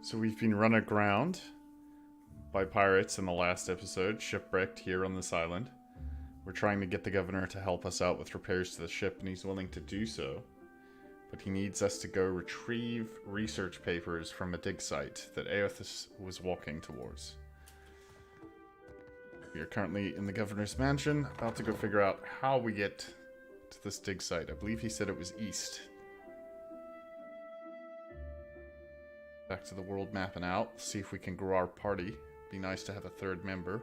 So we've been run aground by pirates in the last episode, shipwrecked here on this island. We're trying to get the governor to help us out with repairs to the ship, and he's willing to do so. But he needs us to go retrieve research papers from a dig site that Aothis was walking towards. We are currently in the governor's mansion, about to go figure out how we get to this dig site. I believe he said it was east. Back to the world mapping out, see if we can grow our party. Be nice to have a third member.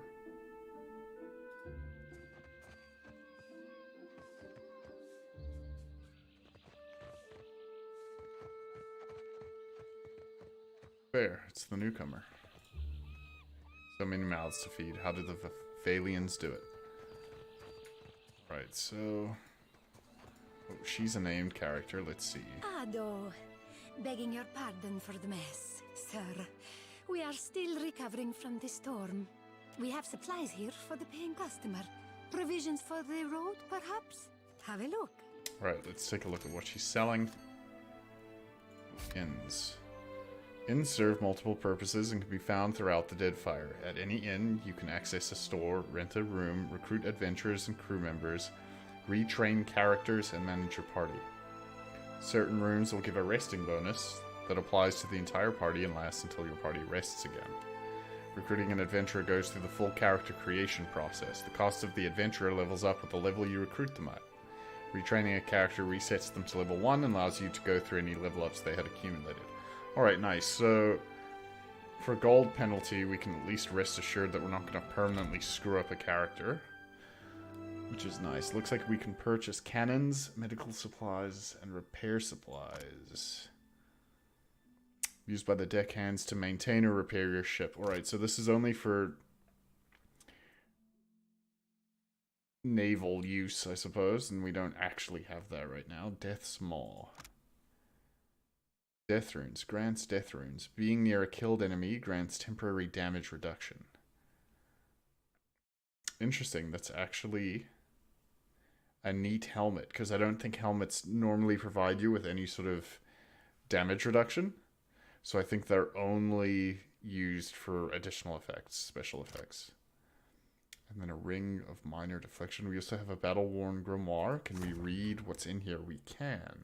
There, it's the newcomer. So many mouths to feed. How did the Valians do it? Right, so... Oh, she's a named character. Let's see. Ado, begging your pardon for the mess, sir. We are still recovering from the storm. We have supplies here for the paying customer. Provisions for the road, perhaps? Have a look. Right, let's take a look at what she's selling. Inns. Inns serve multiple purposes and can be found throughout the Deadfire. At any inn, you can access a store, rent a room, recruit adventurers and crew members, retrain characters, and manage your party. Certain rooms will give a resting bonus that applies to the entire party and lasts until your party rests again. Recruiting an adventurer goes through the full character creation process. The cost of the adventurer levels up with the level you recruit them at. Retraining a character resets them to level 1 and allows you to go through any level ups they had accumulated. Alright, nice. So, for gold penalty, we can at least rest assured that we're not going to permanently screw up a character. Which is nice. Looks like we can purchase cannons, medical supplies, and repair supplies. Used by the deckhands to maintain or repair your ship. Alright, so this is only for naval use, I suppose, and we don't actually have that right now. Death's Maw. Death runes. Grants death runes. Being near a killed enemy grants temporary damage reduction. Interesting. That's actually a neat helmet, because I don't think helmets normally provide you with any sort of damage reduction. So I think they're only used for additional effects, special effects. And then a ring of minor deflection. We also have a battle-worn grimoire. Can we read what's in here? We can.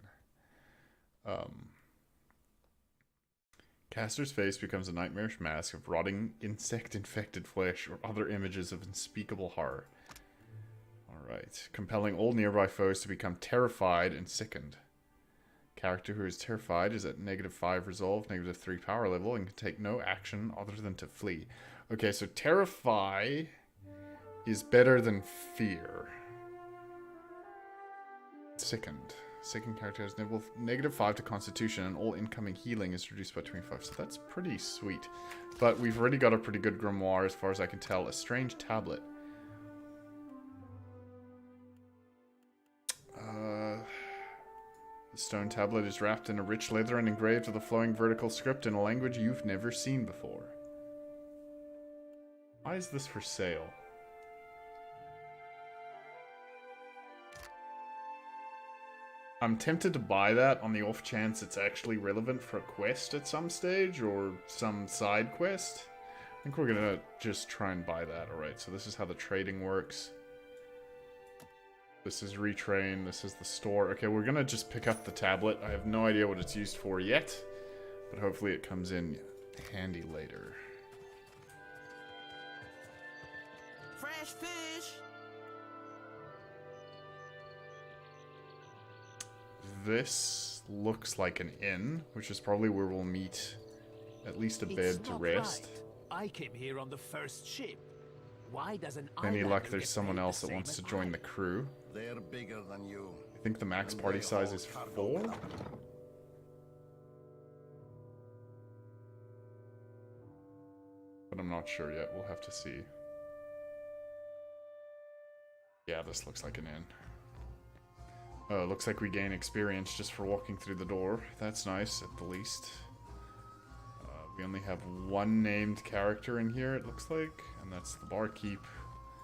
Caster's face becomes a nightmarish mask of rotting insect-infected flesh or other images of unspeakable horror. Alright. Compelling all nearby foes to become terrified and sickened. Character who is terrified is at -5 resolve, -3 power level, and can take no action other than to flee. Okay, so terrify is better than fear. Sickened. Sickened character has -5 to constitution, and all incoming healing is reduced by 25. So that's pretty sweet. But we've already got a pretty good grimoire as far as I can tell. A strange tablet. The stone tablet is wrapped in a rich leather and engraved with a flowing vertical script in a language you've never seen before. Why is this for sale? I'm tempted to buy that on the off chance it's actually relevant for a quest at some stage or some side quest. I think we're gonna just try and buy that. Alright, so this is how the trading works. This is retrain, this is the store. Okay, we're gonna just pick up the tablet. I have no idea what it's used for yet, but hopefully it comes in handy later. Fresh fish! This looks like an inn, which is probably where we'll meet at least a bed to rest. Right. I came here on the first ship. Why doesn't Any luck there's someone else that wants to join the crew. They're bigger than you. I think the max party size is 4. But I'm not sure yet. We'll have to see. Yeah, this looks like an inn. Oh, looks like we gain experience just for walking through the door. That's nice, at the least. We only have one named character in here, it looks like, and that's the barkeep.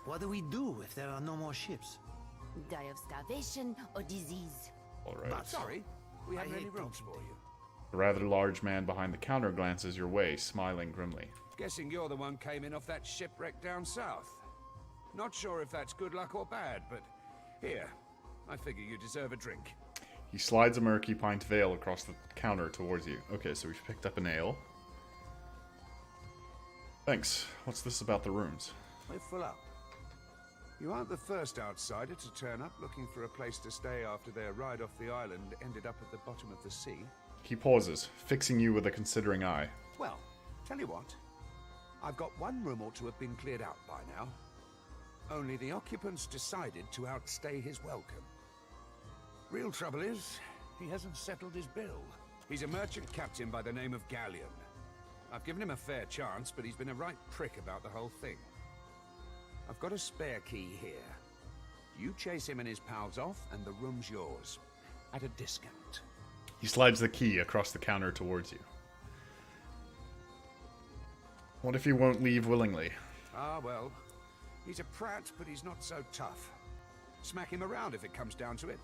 What do we do if there are no more ships? Die of starvation or disease. Alright. But sorry, we haven't any rooms for you. The rather large man behind the counter glances your way, smiling grimly. Guessing you're the one came in off that shipwreck down south. Not sure if that's good luck or bad, but here, I figure you deserve a drink. He slides a murky pint of ale across the counter towards you. Okay, so we've picked up an ale. Thanks. What's this about the rooms? We're full up. You aren't the first outsider to turn up looking for a place to stay after their ride off the island ended up at the bottom of the sea. He pauses, fixing you with a considering eye. Well, tell you what. I've got one room ought to have been cleared out by now. Only the occupants decided to outstay his welcome. Real trouble is, he hasn't settled his bill. He's a merchant captain by the name of Galleon. I've given him a fair chance, but he's been a right prick about the whole thing. I've got a spare key here. You chase him and his pals off, and the room's yours. At a discount. He slides the key across the counter towards you. What if he won't leave willingly? Ah, well. He's a prat, but he's not so tough. Smack him around if it comes down to it.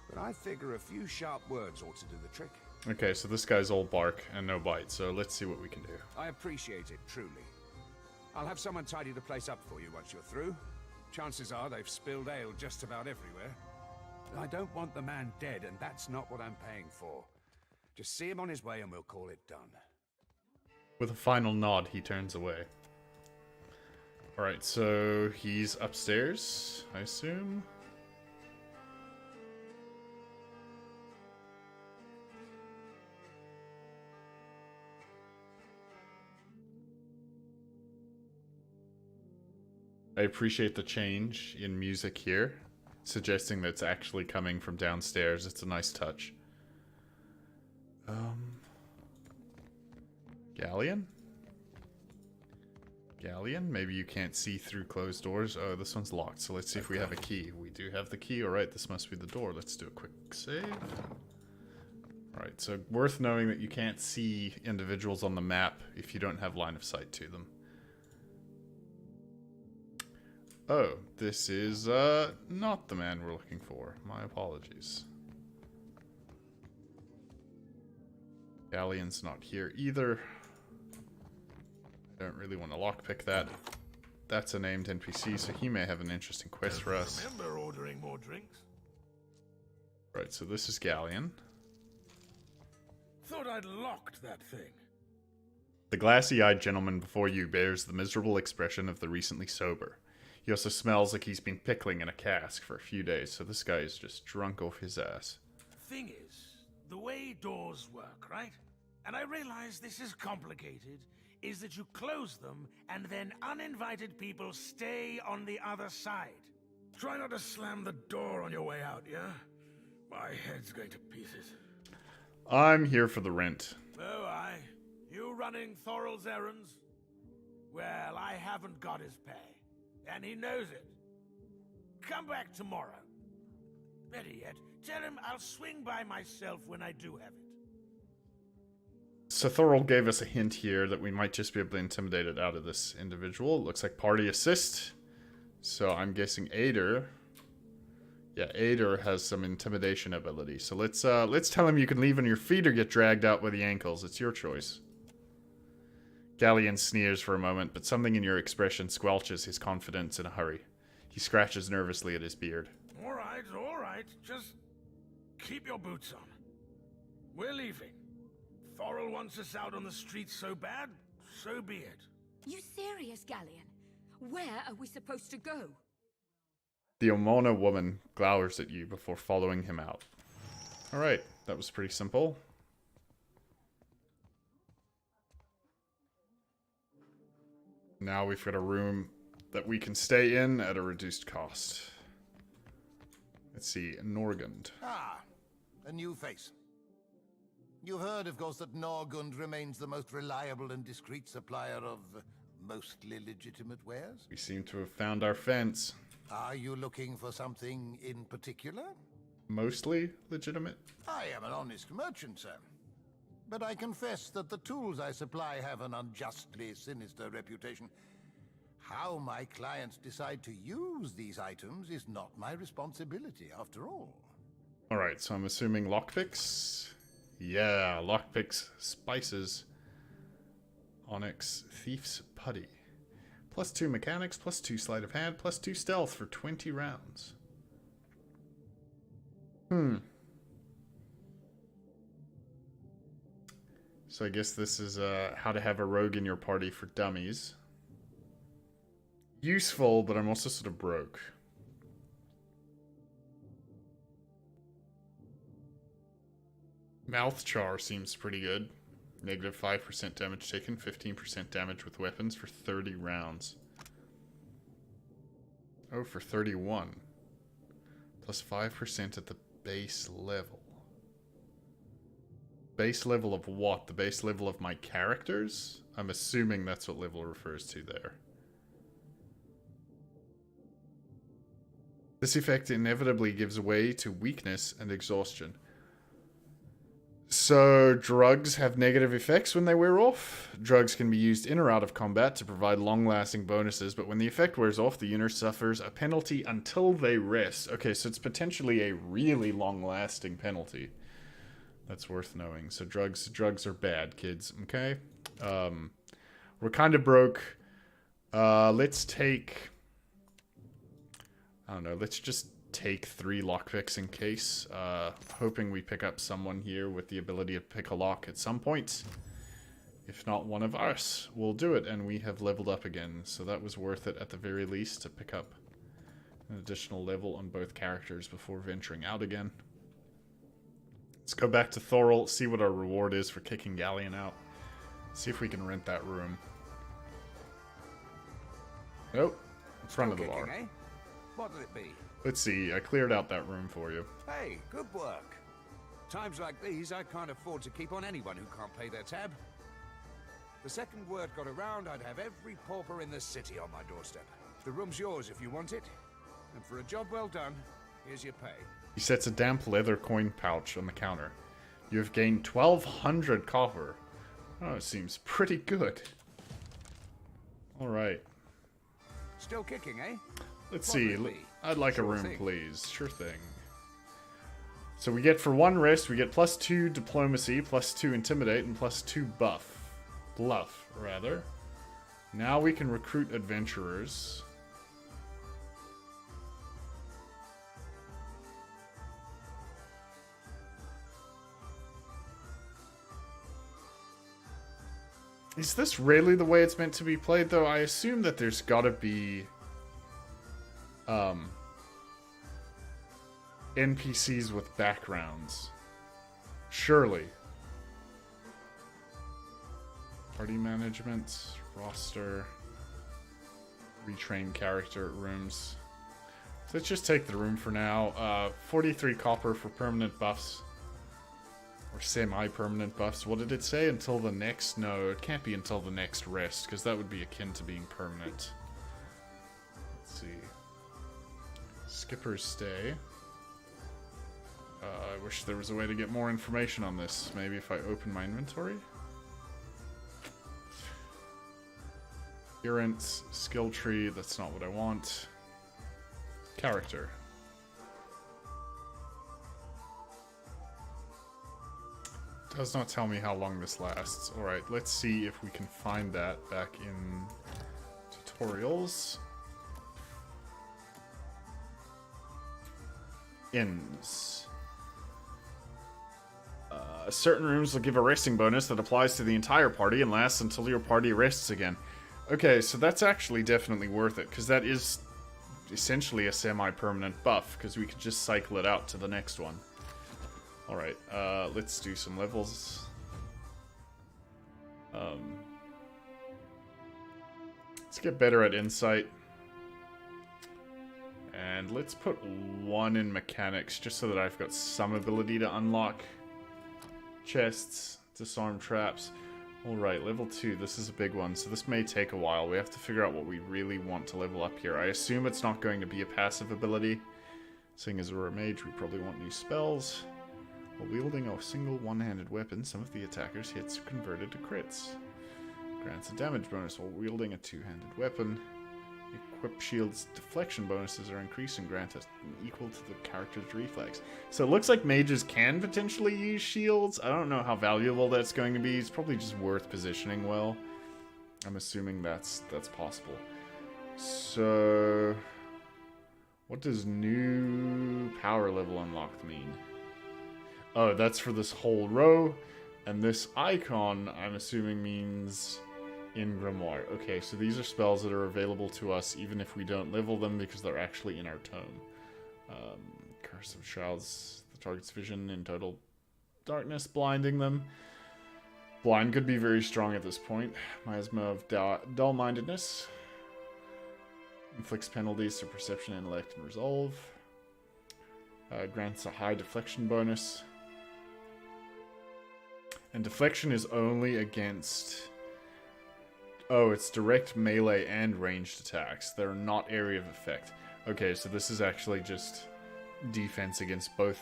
But I figure a few sharp words ought to do the trick. Okay, so this guy's all bark and no bite, so let's see what we can do. I appreciate it, truly. I'll have someone tidy the place up for you once you're through. Chances are they've spilled ale just about everywhere. I don't want the man dead, and that's not what I'm paying for. Just see him on his way and we'll call it done. With a final nod, he turns away. Alright, so he's upstairs, I assume? I appreciate the change in music here, suggesting that it's actually coming from downstairs. It's a nice touch. Galleon? Galleon? Maybe you can't see through closed doors. Oh, this one's locked, so let's see if we have a key. We do have the key. Alright, this must be the door. Let's do a quick save. Alright, so worth knowing that you can't see individuals on the map if you don't have line of sight to them. Oh, this is, not the man we're looking for. My apologies. Galleon's not here either. I don't really want to lockpick that. That's a named NPC, so he may have an interesting quest for us. Remember ordering more drinks? Right, so this is Galleon. Thought I'd locked that thing. The glassy-eyed gentleman before you bears the miserable expression of the recently sober. He also smells like he's been pickling in a cask for a few days, so this guy is just drunk off his ass. Thing is, the way doors work, right? And I realize this is complicated, is that you close them and then uninvited people stay on the other side. Try not to slam the door on your way out, yeah? My head's going to pieces. I'm here for the rent. Oh, aye. You running Thorol's errands? Well, I haven't got his pay. And he knows it. Come back tomorrow. Better yet, tell him I'll swing by myself when I do have it. So Thorol gave us a hint here that we might just be able to intimidate it out of this individual. Looks like party assist. So I'm guessing Ader. Yeah, Ader has some intimidation ability. So let's tell him you can leave on your feet or get dragged out by the ankles. It's your choice. Galleon sneers for a moment, but something in your expression squelches his confidence in a hurry. He scratches nervously at his beard. All right. Just keep your boots on. We're leaving. Thorol wants us out on the streets so bad, so be it. You serious, Galleon? Where are we supposed to go? The Omona woman glowers at you before following him out. Alright, that was pretty simple. Now we've got a room that we can stay in at a reduced cost. Let's see, Norgund. Ah, a new face. You've heard, of course, that Norgund remains the most reliable and discreet supplier of mostly legitimate wares. We seem to have found our fence. Are you looking for something in particular? Mostly legitimate? I am an honest merchant, sir. But I confess that the tools I supply have an unjustly sinister reputation. How my clients decide to use these items is not my responsibility, after all. Alright, so I'm assuming lockpicks? Yeah, lockpicks, spices, onyx, thief's putty. +2 mechanics, +2 sleight of hand, +2 stealth for 20 rounds. So I guess this is how to have a rogue in your party for dummies. Useful, but I'm also sort of broke. Mouth Char seems pretty good. -5% damage taken, 15% damage with weapons for 30 rounds. Oh, for 31. +5% at the base level. Base level of what? The base level of my characters? I'm assuming that's what level refers to there. This effect inevitably gives way to weakness and exhaustion. So, drugs have negative effects when they wear off. Drugs can be used in or out of combat to provide long-lasting bonuses, but when the effect wears off, the user suffers a penalty until they rest. Okay, so it's potentially a really long-lasting penalty. That's worth knowing. So drugs are bad, kids, okay? We're kind of broke. Let's take... I don't know, let's just take 3 lockpicks in case. Hoping we pick up someone here with the ability to pick a lock at some point. If not one of us, we'll do it, and we have leveled up again. So that was worth it at the very least to pick up an additional level on both characters before venturing out again. Let's go back to Thorol, see what our reward is for kicking Galleon out. See if we can rent that room. Nope. In front of the bar. Eh? What'll it be? Let's see, I cleared out that room for you. Hey, good work. Times like these, I can't afford to keep on anyone who can't pay their tab. The second word got around, I'd have every pauper in the city on my doorstep. The room's yours if you want it. And for a job well done, here's your pay. He sets a damp leather coin pouch on the counter. You have gained 1,200 copper. Oh, it seems pretty good. Alright. Still kicking, eh? Let's What'll see. it be? I'd like Sure a room, thing. please. Sure thing. So we get for 1 rest, we get +2 diplomacy, +2 intimidate, and +2 buff. Bluff, rather. Now we can recruit adventurers. Is this really the way it's meant to be played, though? I assume that there's gotta be... NPCs with backgrounds. Surely. Party management, roster, retrain character rooms. So let's just take the room for now. 43 copper for permanent buffs. Or semi-permanent buffs. What did it say? Until the next? No, it can't be until the next rest, because that would be akin to being permanent. Let's see. Skipper's stay. I wish there was a way to get more information on this. Maybe if I open my inventory? Appearance, skill tree, that's not what I want. Character. Does not tell me how long this lasts. Alright, let's see if we can find that back in tutorials. Inns. Certain rooms will give a resting bonus that applies to the entire party and lasts until your party rests again. Okay, so that's actually definitely worth it, because that is essentially a semi-permanent buff, because we could just cycle it out to the next one. Alright, let's do some levels. Let's get better at insight. And let's put 1 in mechanics, just so that I've got some ability to unlock chests, disarm traps. Alright, level 2, this is a big one, so this may take a while. We have to figure out what we really want to level up here. I assume it's not going to be a passive ability. Seeing as we're a mage, we probably want new spells. While wielding a single one-handed weapon, some of the attacker's hits are converted to crits. Grants a damage bonus while wielding a two-handed weapon. equipped shield's deflection bonuses are increased and grant us equal to the character's reflex. So it looks like mages can potentially use shields. I don't know how valuable that's going to be. It's probably just worth positioning well. I'm assuming that's possible. So, what does new power level unlocked mean? Oh, that's for this whole row. And this icon, I'm assuming, means in Grimoire. Okay, so these are spells that are available to us even if we don't level them because they're actually in our tome. Curse of Shrouds the target's vision in total darkness, blinding them. Blind could be very strong at this point. Miasma of dull-mindedness. Inflicts penalties to perception, intellect, and resolve. Grants a high deflection bonus. And deflection is only against... Oh, it's direct melee and ranged attacks. They're not area of effect. Okay, so this is actually just defense against both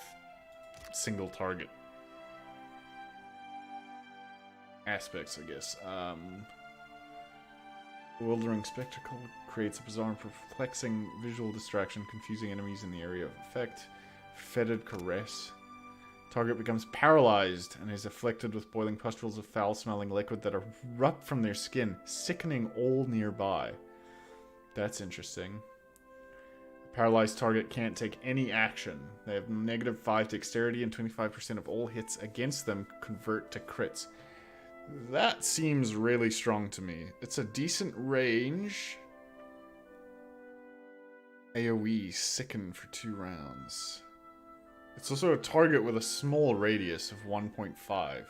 single target aspects, I guess. Bewildering Spectacle creates a bizarre and perplexing visual distraction, confusing enemies in the area of effect. Fetid Caress. Target becomes paralyzed and is afflicted with boiling pustules of foul-smelling liquid that erupt from their skin, sickening all nearby. That's interesting. The paralyzed target can't take any action. They have -5 dexterity and 25% of all hits against them convert to crits. That seems really strong to me. It's a decent range. AoE, sicken for 2 rounds. It's also a target with a small radius of 1.5.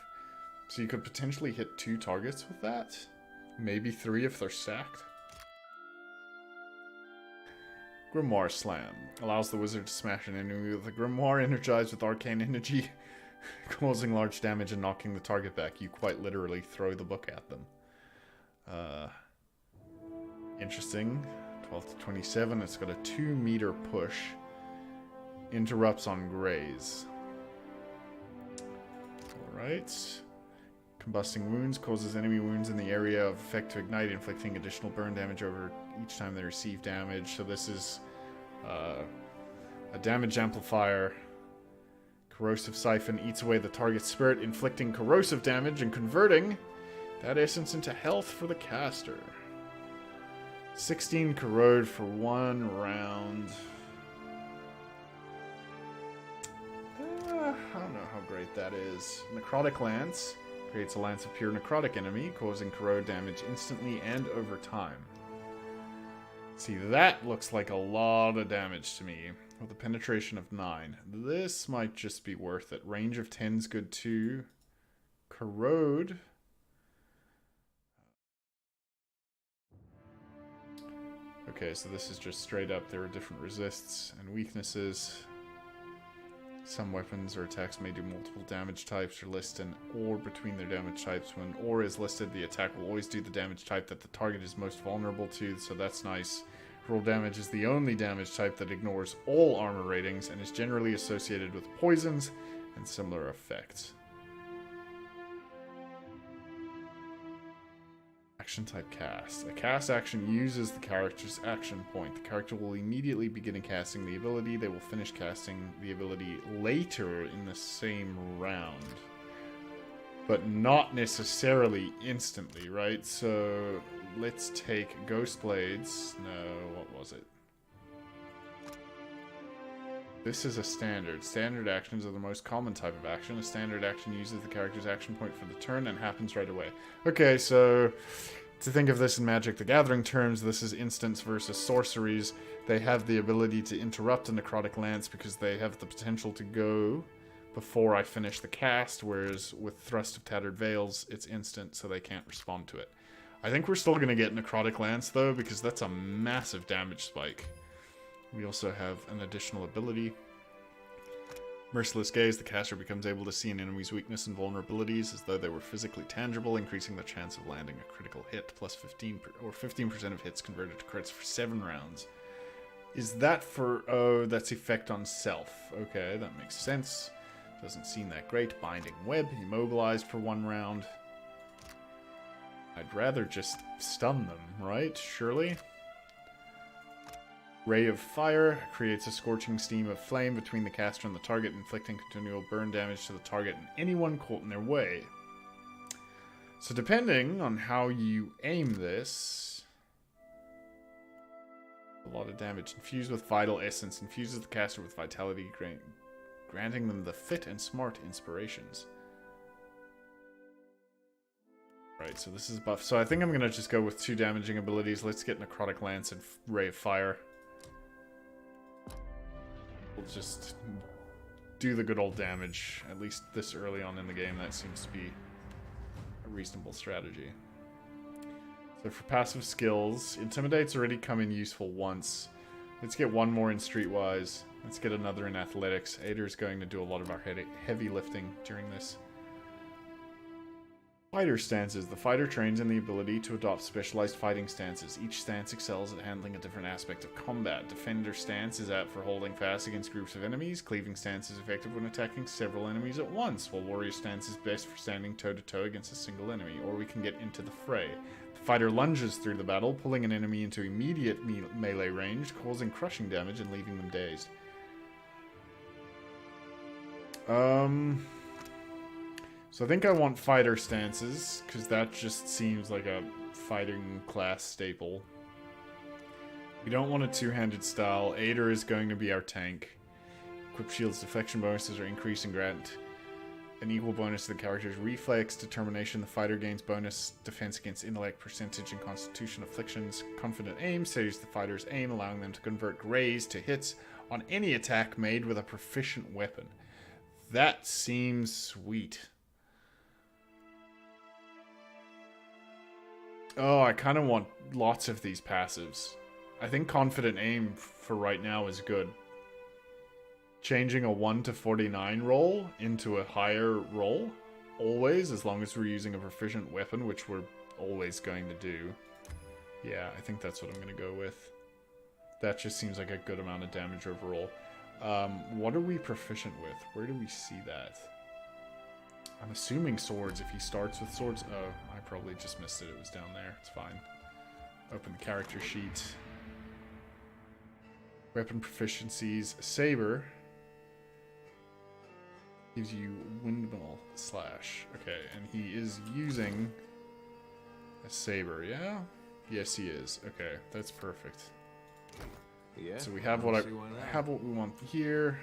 So you could potentially hit 2 targets with that. Maybe 3 if they're stacked. Grimoire Slam. Allows the wizard to smash an enemy with a grimoire energized with arcane energy, causing large damage and knocking the target back. You quite literally throw the book at them. Interesting. 12 to 27. It's got a 2-meter push. Interrupts on graze. Alright. Combusting Wounds causes enemy wounds in the area of effect to ignite, inflicting additional burn damage over each time they receive damage. So this is a damage amplifier. Corrosive Siphon eats away the target's spirit, inflicting corrosive damage and converting that essence into health for the caster. 16 corrode for 1 round. I don't know how great that is. Necrotic Lance creates a lance of pure necrotic enemy, causing corrode damage instantly and over time. See, that looks like a lot of damage to me, with a penetration of 9. This might just be worth it. Range of 10's good too. Corrode. Okay, so this is just straight up. There are different resists and weaknesses. Some weapons or attacks may do multiple damage types or list an or between their damage types. When or is listed, the attack will always do the damage type that the target is most vulnerable to, so that's nice. Roll damage is the only damage type that ignores all armor ratings and is generally associated with poisons and similar effects. Action type cast. A cast action uses the character's action point. The character will immediately begin casting the ability. They will finish casting the ability later in the same round. But not necessarily instantly, right? So let's take Ghost Blades. No, what was it? This is a standard. Standard actions are the most common type of action. A standard action uses the character's action point for the turn and happens right away. Okay, so to think of this in Magic the Gathering terms, this is instants versus sorceries. They have the ability to interrupt a Necrotic Lance because they have the potential to go before I finish the cast, whereas with Thrust of Tattered Veils, it's instant, so they can't respond to it. I think we're still going to get Necrotic Lance, though, because that's a massive damage spike. We also have an additional ability. Merciless Gaze. The caster becomes able to see an enemy's weakness and vulnerabilities as though they were physically tangible, increasing the chance of landing a critical hit, plus 15% of hits converted to crits for 7 rounds. Is that for... Oh, that's effect on self. Okay, that makes sense. Doesn't seem that great. Binding Web. Immobilized for 1 round. I'd rather just stun them, right? Surely? Ray of Fire creates a scorching steam of flame between the caster and the target, inflicting continual burn damage to the target and anyone caught in their way. So depending on how you aim this, a lot of damage. Infused with Vital Essence, infuses the caster with Vitality, granting them the fit and smart inspirations. Right, so this is buff. So I think I'm going to just go with 2 damaging abilities. Let's get Necrotic Lance and Ray of Fire. We'll just do the good old damage, at least this early on in the game. That seems to be a reasonable strategy. So for passive skills, Intimidate's already come in useful once. Let's get one more in Streetwise. Let's get another in Athletics. Ader's going to do a lot of our heavy lifting during this. Fighter stances. The fighter trains in the ability to adopt specialized fighting stances. Each stance excels at handling a different aspect of combat. Defender stance is apt for holding fast against groups of enemies. Cleaving stance is effective when attacking several enemies at once, while warrior stance is best for standing toe-to-toe against a single enemy. Or we can get into the fray. The fighter lunges through the battle, pulling an enemy into immediate melee range, causing crushing damage and leaving them dazed. So I think I want fighter stances, because that just seems like a fighting class staple. We don't want a two-handed style. Ader is going to be our tank. Equip shield's deflection bonuses are increased and grant an equal bonus to the character's reflex, determination. The fighter gains bonus defense against intellect, percentage, and constitution afflictions. Confident aim saves the fighter's aim, allowing them to convert graze to hits on any attack made with a proficient weapon. That seems sweet. Oh, I kind of want lots of these passives. I think Confident Aim for right now is good. Changing a 1 to 49 roll into a higher roll, always, as long as we're using a proficient weapon, which we're always going to do. Yeah, I think that's what I'm going to go with. That just seems like a good amount of damage overall. What are we proficient with? Where do we see that? I'm assuming swords, if he starts with swords. Oh, I probably just missed it. It was down there. It's fine. Open the character sheet. Weapon proficiencies. Saber. Gives you windmill slash. Okay, and he is using a saber, yeah? Yes, he is. Okay, that's perfect. Yeah. So we have what we want here.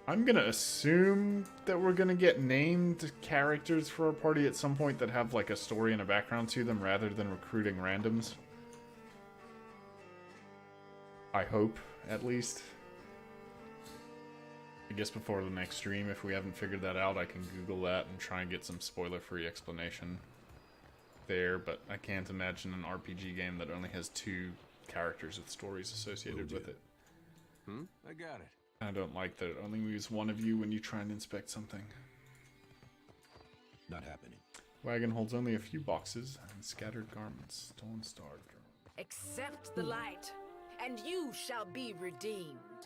I'm gonna assume that we're gonna get named characters for our party at some point that have like a story and a background to them rather than recruiting randoms. I hope, at least. I guess before the next stream, if we haven't figured that out, I can Google that and try and get some spoiler-free explanation there, but I can't imagine an RPG game that only has 2 characters with stories associated with it. I got it. I don't like that it only moves one of you when you try and inspect something. Not happening. Wagon holds only a few boxes and scattered garments. Stolen star. Accept the light, and you shall be redeemed.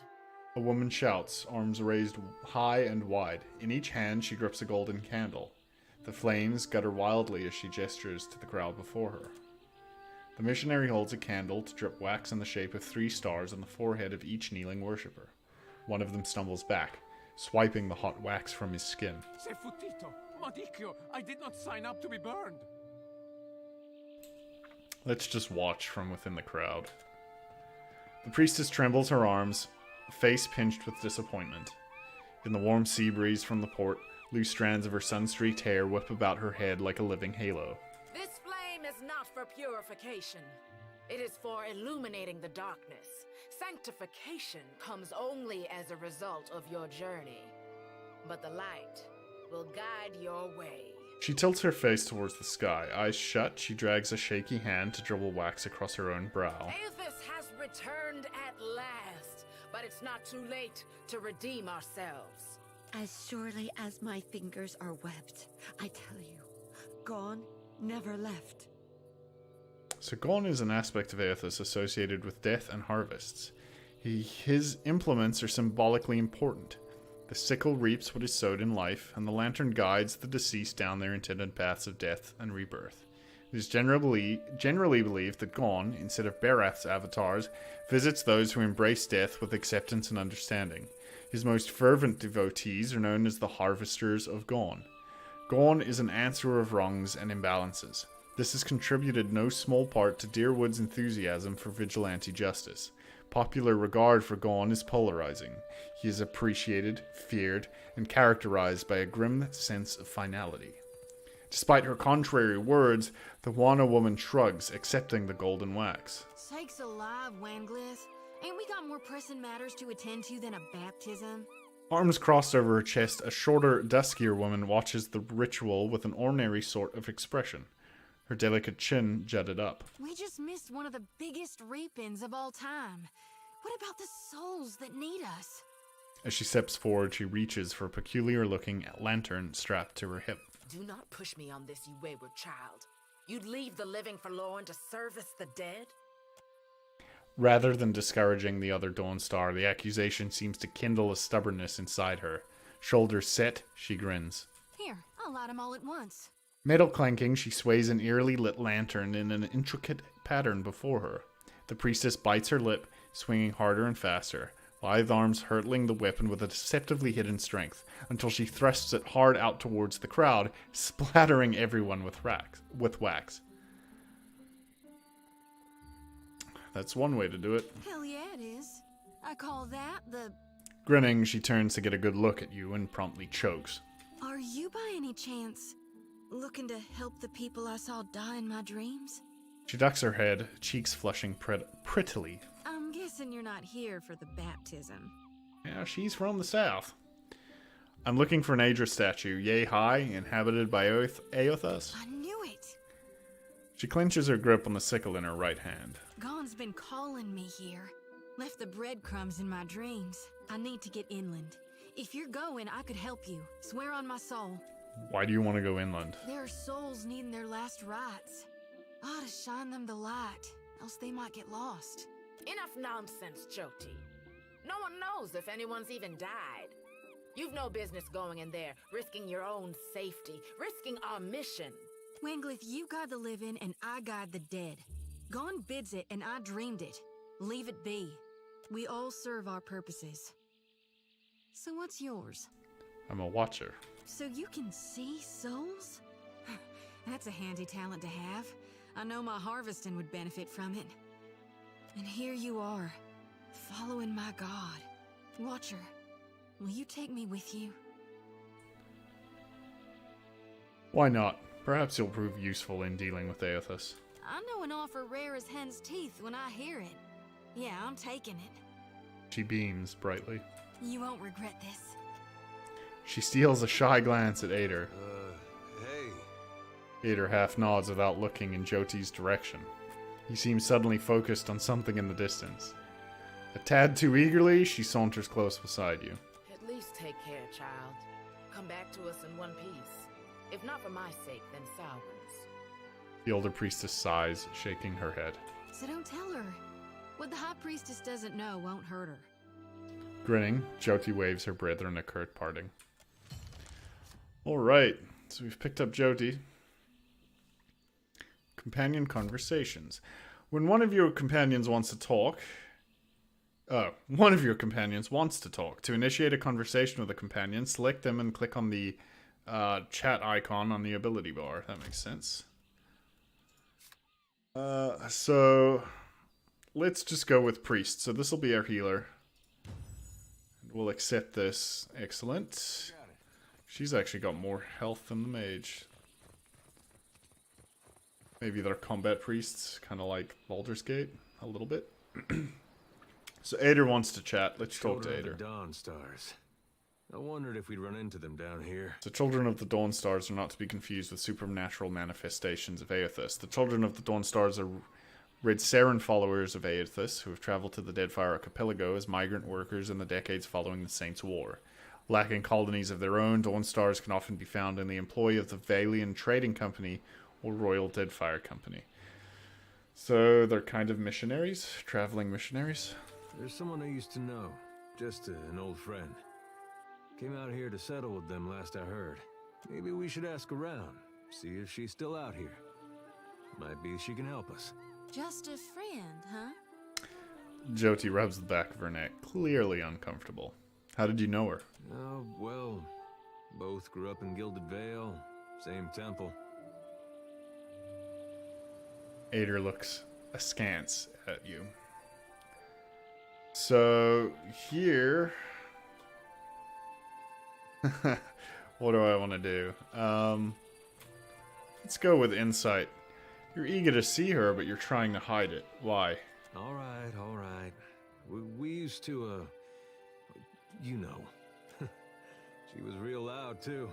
A woman shouts, arms raised high and wide. In each hand she grips a golden candle. The flames gutter wildly as she gestures to the crowd before her. The missionary holds a candle to drip wax in the shape of 3 stars on the forehead of each kneeling worshipper. One of them stumbles back, swiping the hot wax from his skin. Se futito, Madicchio, I did not sign up to be burned. Let's just watch from within the crowd. The priestess trembles her arms, face pinched with disappointment. In the warm sea breeze from the port, loose strands of her sun-streaked hair whip about her head like a living halo. This flame is not for purification. It is for illuminating the darkness. Sanctification comes only as a result of your journey. But the light will guide your way. She tilts her face towards the sky. Eyes shut, she drags a shaky hand to dribble wax across her own brow. Aethys has returned at last, but it's not too late to redeem ourselves. As surely as my fingers are webbed, I tell you, gone, never left. So Gone is an aspect of Aethys associated with death and harvests. His implements are symbolically important. The sickle reaps what is sowed in life, and the lantern guides the deceased down their intended paths of death and rebirth. It is generally believed that Gon, instead of Barath's avatars, visits those who embrace death with acceptance and understanding. His most fervent devotees are known as the Harvesters of Gon. Gon is an answerer of wrongs and imbalances. This has contributed no small part to Deerwood's enthusiasm for vigilante justice. Popular regard for Gon is polarizing. He is appreciated, feared, and characterized by a grim sense of finality. Despite her contrary words, the Wana woman shrugs, accepting the golden wax. Sakes alive, Wanglith. Ain't we got more pressing matters to attend to than a baptism? Arms crossed over her chest, a shorter, duskier woman watches the ritual with an ordinary sort of expression. Her delicate chin jutted up. We just missed one of the biggest reap-ins of all time. What about the souls that need us? As she steps forward, she reaches for a peculiar-looking lantern strapped to her hip. Do not push me on this, you wayward child. You'd leave the living forlorn to service the dead? Rather than discouraging the other Dawnstar, the accusation seems to kindle a stubbornness inside her. Shoulders set, she grins. Here, I'll light them all at once. Metal clanking, she sways an eerily lit lantern in an intricate pattern before her. The priestess bites her lip, swinging harder and faster, lithe arms hurtling the weapon with a deceptively hidden strength, until she thrusts it hard out towards the crowd, splattering everyone with wax. That's one way to do it. Hell yeah, it is. I call that the... Grinning, she turns to get a good look at you and promptly chokes. Are you by any chance looking to help the people I saw die in my dreams? She ducks her head, cheeks flushing prettily. I'm guessing you're not here for the baptism. Yeah, she's from the south. I'm looking for an Aedra statue, yay high, inhabited by Aothas. I knew it! She clenches her grip on the sickle in her right hand. Gon's been calling me here. Left the breadcrumbs in my dreams. I need to get inland. If you're going, I could help you. Swear on my soul. Why do you want to go inland? There are souls needing their last rites. I ought to shine them the light, else they might get lost. Enough nonsense, Jyoti. No one knows if anyone's even died. You've no business going in there, risking your own safety, risking our mission. Wanglith, you guide the living and I guide the dead. Gon bids it and I dreamed it. Leave it be. We all serve our purposes. So what's yours? I'm a watcher. So you can see souls? That's a handy talent to have. I know my harvesting would benefit from it. And here you are, following my god. Watcher, will you take me with you? Why not? Perhaps you'll prove useful in dealing with Aothas. I know an offer rare as hen's teeth when I hear it. Yeah, I'm taking it. She beams brightly. You won't regret this. She steals a shy glance at Ader. Hey. Ader half nods without looking in Jyoti's direction. He seems suddenly focused on something in the distance. A tad too eagerly, she saunters close beside you. At least take care, child. Come back to us in one piece. If not for my sake, then Sauron's. The older priestess sighs, shaking her head. So don't tell her. What the High Priestess doesn't know won't hurt her. Grinning, Jyoti waves her brethren a curt parting. Alright, so we've picked up Jyoti. Companion conversations. When one of your companions wants to talk... To initiate a conversation with a companion, select them and click on the chat icon on the ability bar. That makes sense. So let's just go with priest. So this will be our healer. We'll accept this. Excellent. She's actually got more health than the mage. Maybe they're combat priests, kind of like Baldur's Gate, a little bit. So Ader wants to chat. Let's talk to Ader. Dawn Stars. I wondered if we'd run into them down here. The children of the Dawn Stars are not to be confused with supernatural manifestations of Aothas. The children of the Dawn Stars are Red Saren followers of Aothas who have traveled to the Deadfire archipelago as migrant workers in the decades following the Saints' War. Lacking colonies of their own, Dawn Stars can often be found in the employ of the Valian Trading Company or Royal Deadfire Company. So they're kind of missionaries, traveling missionaries. There's someone I used to know, just an old friend. Came out here to settle with them last I heard. Maybe we should ask around, see if she's still out here. Might be she can help us. Just a friend, huh? Jyoti rubs the back of her neck, clearly uncomfortable. How did you know her? Oh, well, both grew up in Gilded Vale, same temple. Ader looks askance at you. So, here... what do I want to do? Let's go with insight. You're eager to see her, but you're trying to hide it. Why? All right, all right. We used to, you know. She was real loud, too.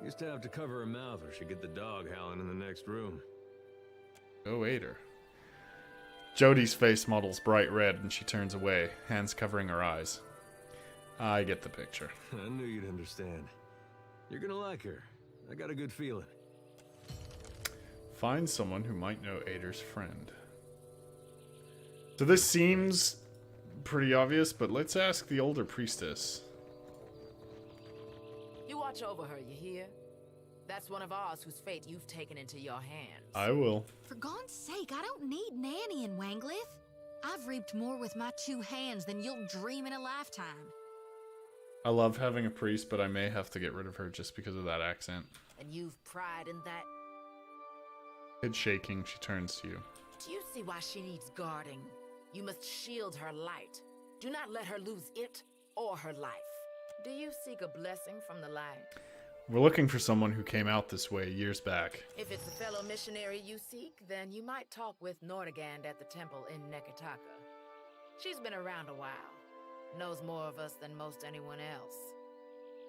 Used to have to cover her mouth or she'd get the dog howling in the next room. Go Ader. Jodi's face models bright red and she turns away, hands covering her eyes. I get the picture. I knew you'd understand. You're gonna like her. I got a good feeling. Find someone who might know Ader's friend. So this seems pretty obvious, but let's ask the older priestess. You watch over her, you hear? That's one of ours whose fate you've taken into your hands. I will. For God's sake, I don't need Nanny in Wangliff. I've reaped more with my 2 hands than you'll dream in a lifetime. I love having a priest, but I may have to get rid of her just because of that accent. And you've pride in that? Head shaking, she turns to you. Do you see why she needs guarding? You must shield her light. Do not let her lose it or her life. Do you seek a blessing from the light? We're looking for someone who came out this way years back. If it's a fellow missionary you seek, then you might talk with Nordegand at the temple in Nekataka. She's been around a while. Knows more of us than most anyone else.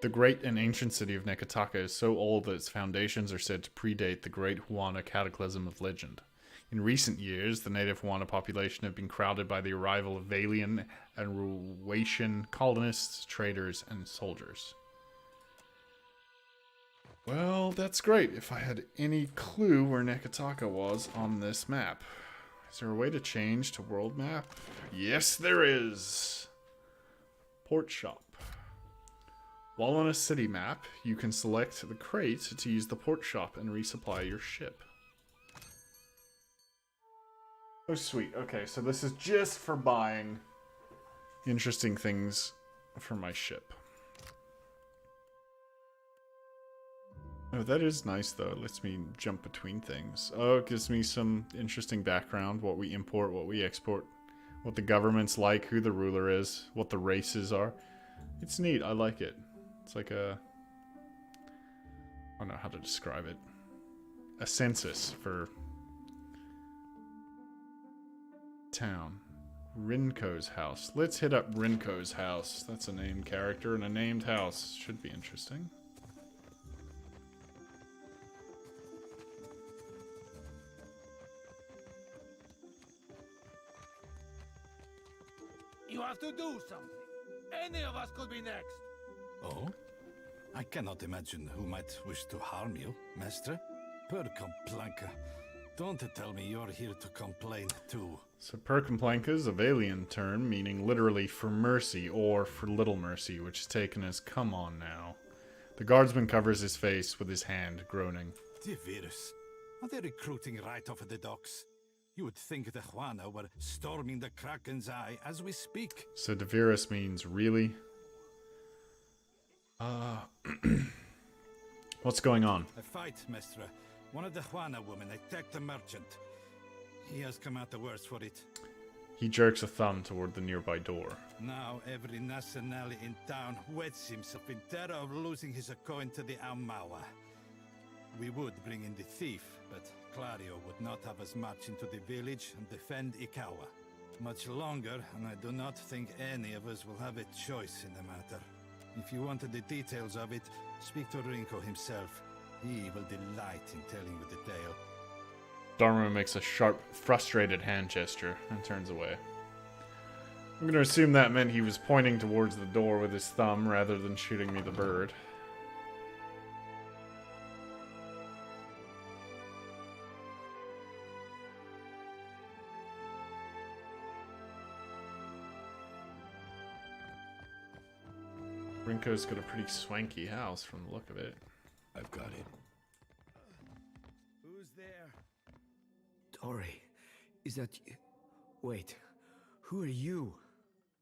The great and ancient city of Nekataka is so old that its foundations are said to predate the Great Huana Cataclysm of legend. In recent years, the native Huana population have been crowded by the arrival of Valian and Ruatian colonists, traders, and soldiers. Well, that's great. If I had any clue where Nekataka was on this map. Is there a way to change to world map? Yes, there is. Port shop. While on a city map, you can select the crate to use the port shop and resupply your ship. Oh, sweet. Okay, so this is just for buying interesting things for my ship. Oh, that is nice, though. It lets me jump between things. Oh, it gives me some interesting background. What we import, what we export. What the government's like, who the ruler is, what the races are. It's neat. I like it. It's like a... I don't know how to describe it. A census for... town. Rinko's house. Let's hit up Rinko's house. That's a named character and a named house. Should be interesting. You have to do something. Any of us could be next. Oh? I cannot imagine who might wish to harm you, Master. Per complanca. Don't tell me you're here to complain, too. So per complanca is a Valian term, meaning literally for mercy, or for little mercy, which is taken as come on now. The guardsman covers his face with his hand, groaning. Devirus. Are they recruiting right off of the docks? You would think the Juana were storming the Kraken's Eye as we speak. So Devirus means really? What's going on? A fight, Mestra. One of the Juana women attacked the merchant. He has come out the worse for it. He jerks a thumb toward the nearby door. Now every nationale in town wets himself in terror of losing his coin to the Aumaua. We would bring in the thief, but Clario would not have us march into the village and defend Ikawa. Much longer, and I do not think any of us will have a choice in the matter. If you wanted the details of it, speak to Rinko himself. He will delight in telling you the tale. Dharma makes a sharp, frustrated hand gesture and turns away. I'm going to assume that meant he was pointing towards the door with his thumb rather than shooting me the bird. Rinko's got a pretty swanky house from the look of it. I've got it. Who's there? Tori, is that... Wait, who are you?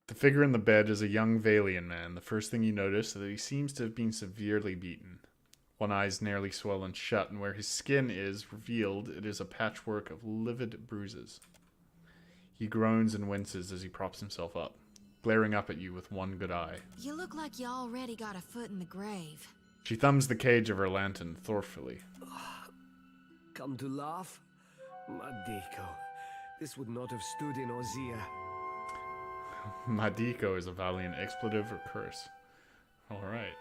The figure in the bed is a young Valian man. The first thing you notice is that he seems to have been severely beaten. One eye is nearly swollen shut, and where his skin is revealed, it is a patchwork of livid bruises. He groans and winces as he props himself up, glaring up at you with one good eye. You look like you already got a foot in the grave. She thumbs the cage of her lantern thoughtfully. Come to laugh? Madiko, this would not have stood in Ozia. Madiko is a Valiant expletive or curse. Alright.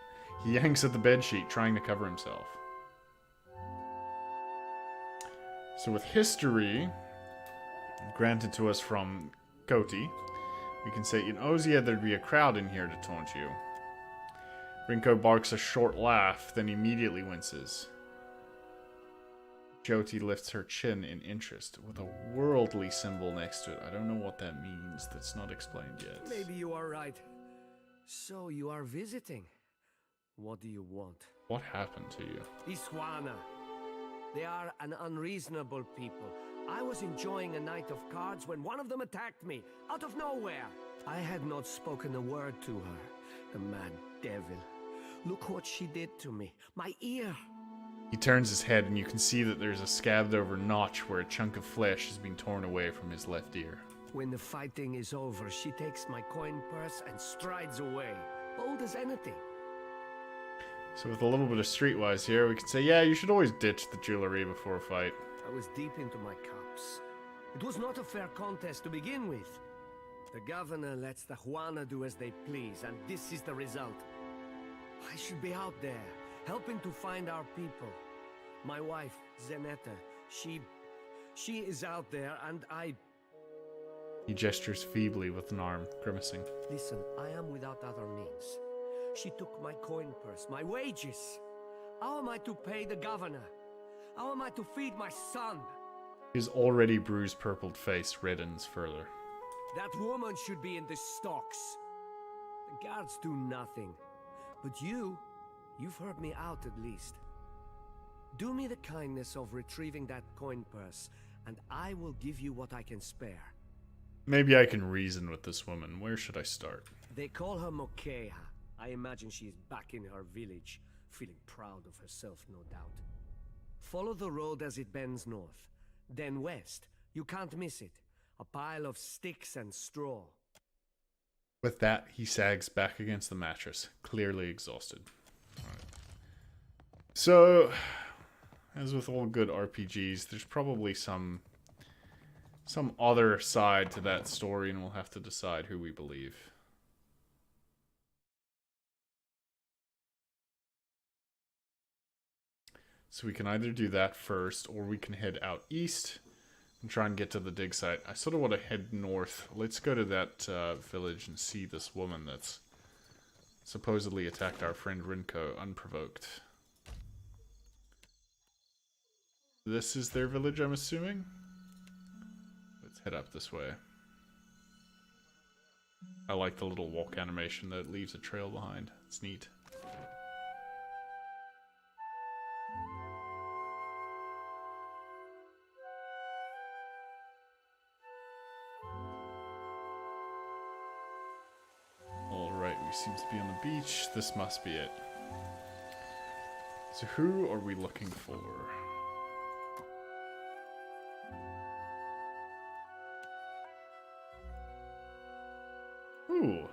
He yanks at the bedsheet, trying to cover himself. So with history granted to us from Koti, we can say, in Ozia there'd be a crowd in here to taunt you. Rinko barks a short laugh, then immediately winces. Jyoti lifts her chin in interest, with a worldly symbol next to it. I don't know what that means. That's not explained yet. Maybe you are right. So you are visiting. What do you want? What happened to you? Iswana. They are an unreasonable people. I was enjoying a night of cards when one of them attacked me, out of nowhere. I had not spoken a word to her. The mad devil. Look what she did to me. My ear. He turns his head and you can see that there's a scabbed over notch where a chunk of flesh has been torn away from his left ear. When the fighting is over, she takes my coin purse and strides away. Bold as anything. So with a little bit of streetwise here, we can say, yeah, you should always ditch the jewelry before a fight. I was deep into my cups. It was not a fair contest to begin with. The governor lets the Juana do as they please, and this is the result. I should be out there, helping to find our people. My wife, Zenetta, she is out there, and I... He gestures feebly with an arm, grimacing. Listen, I am without other means. She took my coin purse, my wages. How am I to pay the governor? How am I to feed my son? His already bruised purpled face reddens further. That woman should be in the stocks. The guards do nothing. But you've heard me out at least. Do me the kindness of retrieving that coin purse, and I will give you what I can spare. Maybe I can reason with this woman. Where should I start? They call her Mokeha. I imagine she is back in her village, feeling proud of herself, no doubt. Follow the road as it bends north, then west. You can't miss it. A pile of sticks and straw. With that, he sags back against the mattress, clearly exhausted. Alright. So, as with all good RPGs, there's probably some other side to that story, and we'll have to decide who we believe. So we can either do that first, or we can head out east and try and get to the dig site. I sort of want to head north. Let's go to that village and see this woman that's supposedly attacked our friend Rinko unprovoked. This is their village, I'm assuming? Let's head up this way. I like the little walk animation that leaves a trail behind. It's neat. Seems to be on the beach. This must be it. So who are we looking for? Ooh.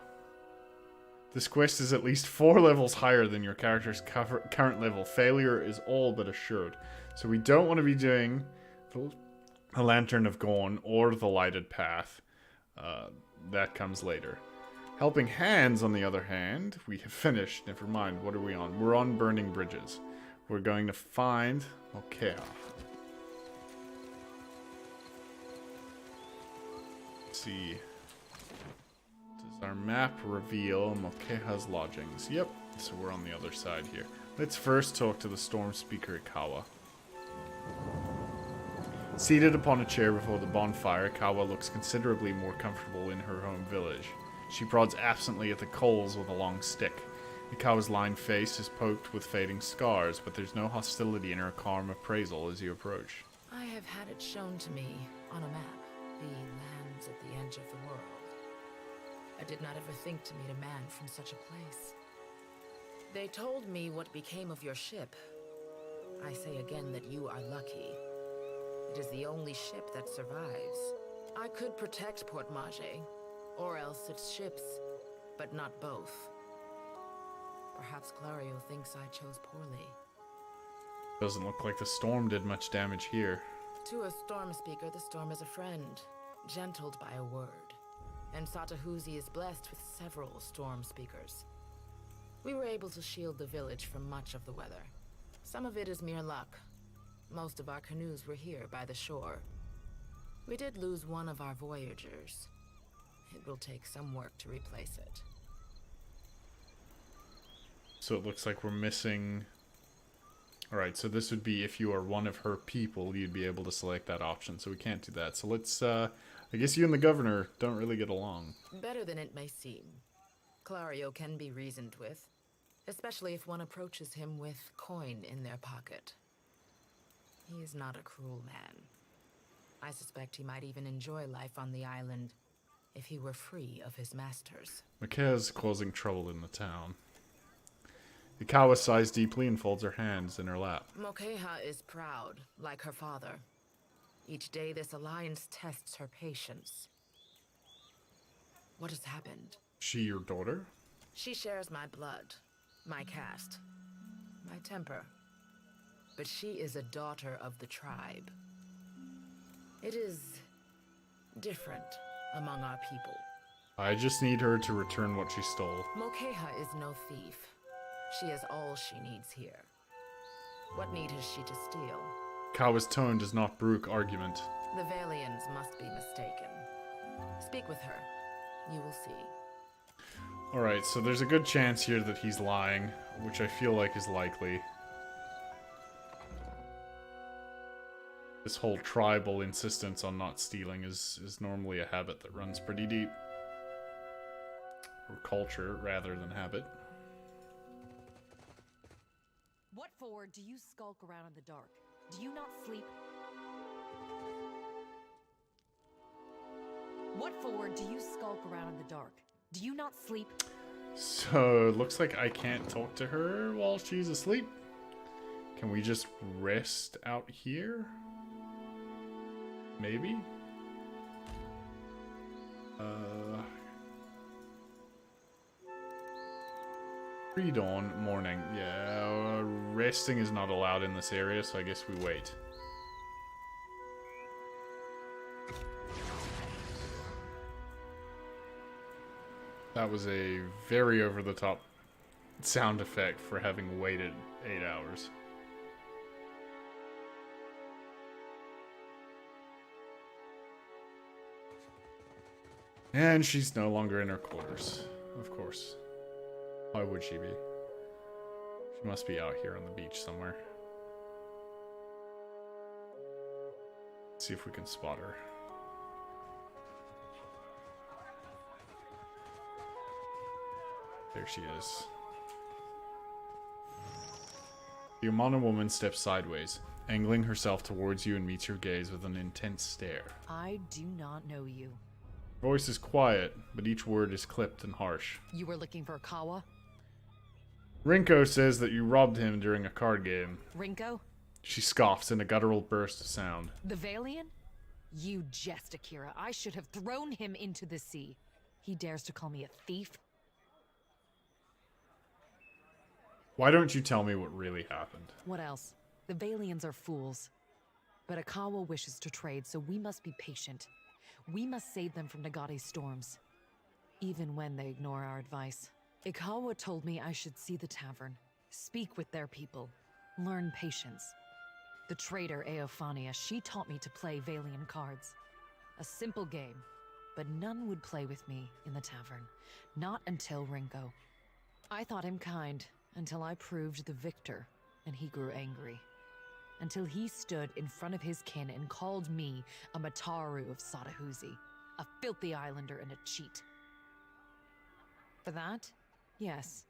This quest is at least 4 levels higher than your character's current level. Failure is all but assured. So we don't want to be doing the Lantern of Gorn or the Lighted Path. That comes later. Helping Hands, on the other hand, we have finished. Never mind, what are we on? We're on Burning Bridges. We're going to find Mokeha. Let's see. Does our map reveal Mokeha's lodgings? Yep, so we're on the other side here. Let's first talk to the Storm Speaker Kawa. Seated upon a chair before the bonfire, Kawa looks considerably more comfortable in her home village. She prods absently at the coals with a long stick. Ikawa's lined face is poked with fading scars, but there's no hostility in her calm appraisal as you approach. I have I've had it shown to me on a map, the lands at the edge of the world. I did not ever think to meet a man from such a place. They told me what became of your ship. I say again that you are lucky. It is the only ship that survives. I could protect Port Mage, or else its ships, but not both. Perhaps Clario thinks I chose poorly. Doesn't look like the storm did much damage here. To a storm speaker, the storm is a friend, gentled by a word. And Satahuzi is blessed with several storm speakers. We were able to shield the village from much of the weather. Some of it is mere luck. Most of our canoes were here by the shore. We did lose one of our voyagers. It will take some work to replace it. So it looks like we're missing... Alright, so this would be if you are one of her people, you'd be able to select that option. So we can't do that. So let's, I guess you and the governor don't really get along. Better than it may seem. Clario can be reasoned with, especially if one approaches him with coin in their pocket. He is not a cruel man. I suspect he might even enjoy life on the island if he were free of his masters. Makea's causing trouble in the town. Ikawa sighs deeply and folds her hands in her lap. Mokeha is proud, like her father. Each day this alliance tests her patience. What has happened? She your daughter? She shares my blood, my caste, my temper. But she is a daughter of the tribe. It is different among our people. I just need her to return what she stole. Mokeha is no thief. She has all she needs here. What need has she to steal? Kawa's tone does not brook argument. The Valians must be mistaken. Speak with her. You will see. Alright, so there's a good chance here that he's lying, which I feel like is likely. This whole tribal insistence on not stealing is normally a habit that runs pretty deep. Or culture, rather than habit. What for do you skulk around in the dark? Do you not sleep? What for do you skulk around in the dark? Do you not sleep? So, looks like I can't talk to her while she's asleep. Can we just rest out here? Maybe? Pre-dawn, morning. Yeah, resting is not allowed in this area, so I guess we wait. That was a very over-the-top sound effect for having waited 8 hours. And she's no longer in her quarters, of course. Why would she be? She must be out here on the beach somewhere. Let's see if we can spot her. There she is. The Umana woman steps sideways, angling herself towards you and meets your gaze with an intense stare. I do not know you. Her voice is quiet, but each word is clipped and harsh. You were looking for Kawa? Rinko says that you robbed him during a card game. Rinko? She scoffs in a guttural burst of sound. The Valian? You jest, Akira. I should have thrown him into the sea. He dares to call me a thief? Why don't you tell me what really happened? What else? The Valians are fools. But Akawa wishes to trade, so we must be patient. We must save them from Nagate's storms. Even when they ignore our advice. Ikawa told me I should see the tavern, speak with their people, learn patience. The trader Eophania, she taught me to play Valian cards. A simple game, but none would play with me in the tavern. Not until Rinko. I thought him kind, until I proved the victor, and he grew angry. Until he stood in front of his kin and called me a Mataru of Satahuzi, a filthy islander and a cheat. For that, yes,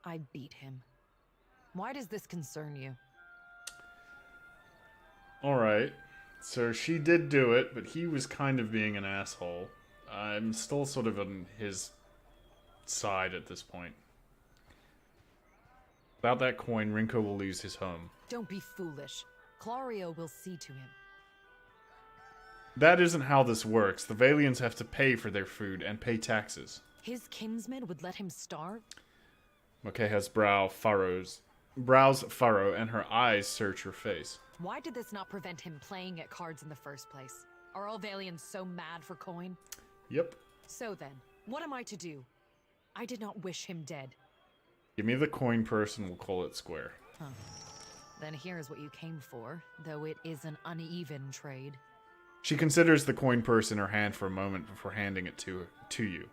I beat him. Why does this concern you? Alright. So she did do it, but he was kind of being an asshole. I'm still sort of on his side at this point. Without that coin, Rinko will lose his home. Don't be foolish. Clario will see to him. That isn't how this works. The Valians have to pay for their food and pay taxes. His kinsmen would let him starve? Mokeha's brows furrow and her eyes search her face. Why did this not prevent him playing at cards in the first place? Are all Valians so mad for coin? Yep. So then, what am I to do? I did not wish him dead. Give me the coin purse and we'll call it square. Huh. Then here's what you came for, though it is an uneven trade. She considers the coin purse in her hand for a moment before handing it to you.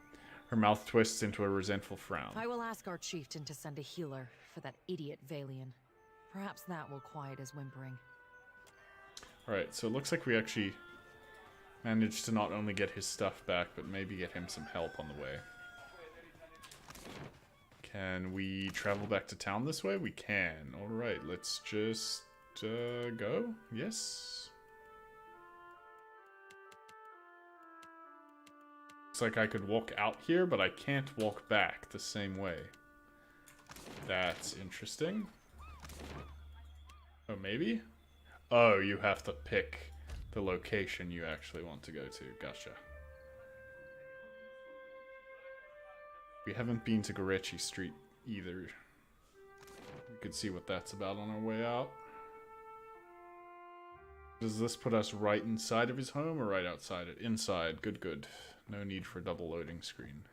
Her mouth twists into a resentful frown. I will ask our chieftain to send a healer for that idiot Valian. Perhaps that will quiet his whimpering. Alright, so it looks like we actually managed to not only get his stuff back, but maybe get him some help on the way. Can we travel back to town this way? We can. Alright, let's just go. Yes. Looks like I could walk out here, but I can't walk back the same way. That's interesting. Oh, maybe? Oh, you have to pick the location you actually want to go to. Gotcha. We haven't been to Gorechi Street either. We could see what that's about on our way out. Does this put us right inside of his home or right outside it? Inside. Good, good. No need for a double loading screen.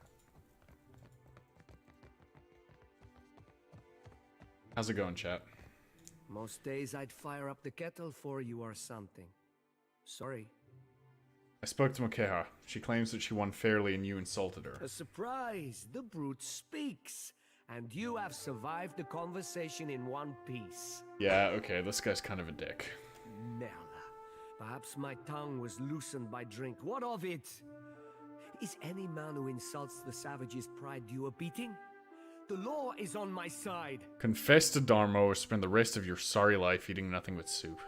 How's it going, chat? Most days I'd fire up the kettle for you or something. Sorry. I spoke to Mokeha. She claims that she won fairly and you insulted her. A surprise! The brute speaks! And you have survived the conversation in one piece. Yeah, okay, this guy's kind of a dick. Merla. Perhaps my tongue was loosened by drink. What of it? Is any man who insults the savage's pride due a beating? The law is on my side. Confess to Dharma or spend the rest of your sorry life eating nothing but soup.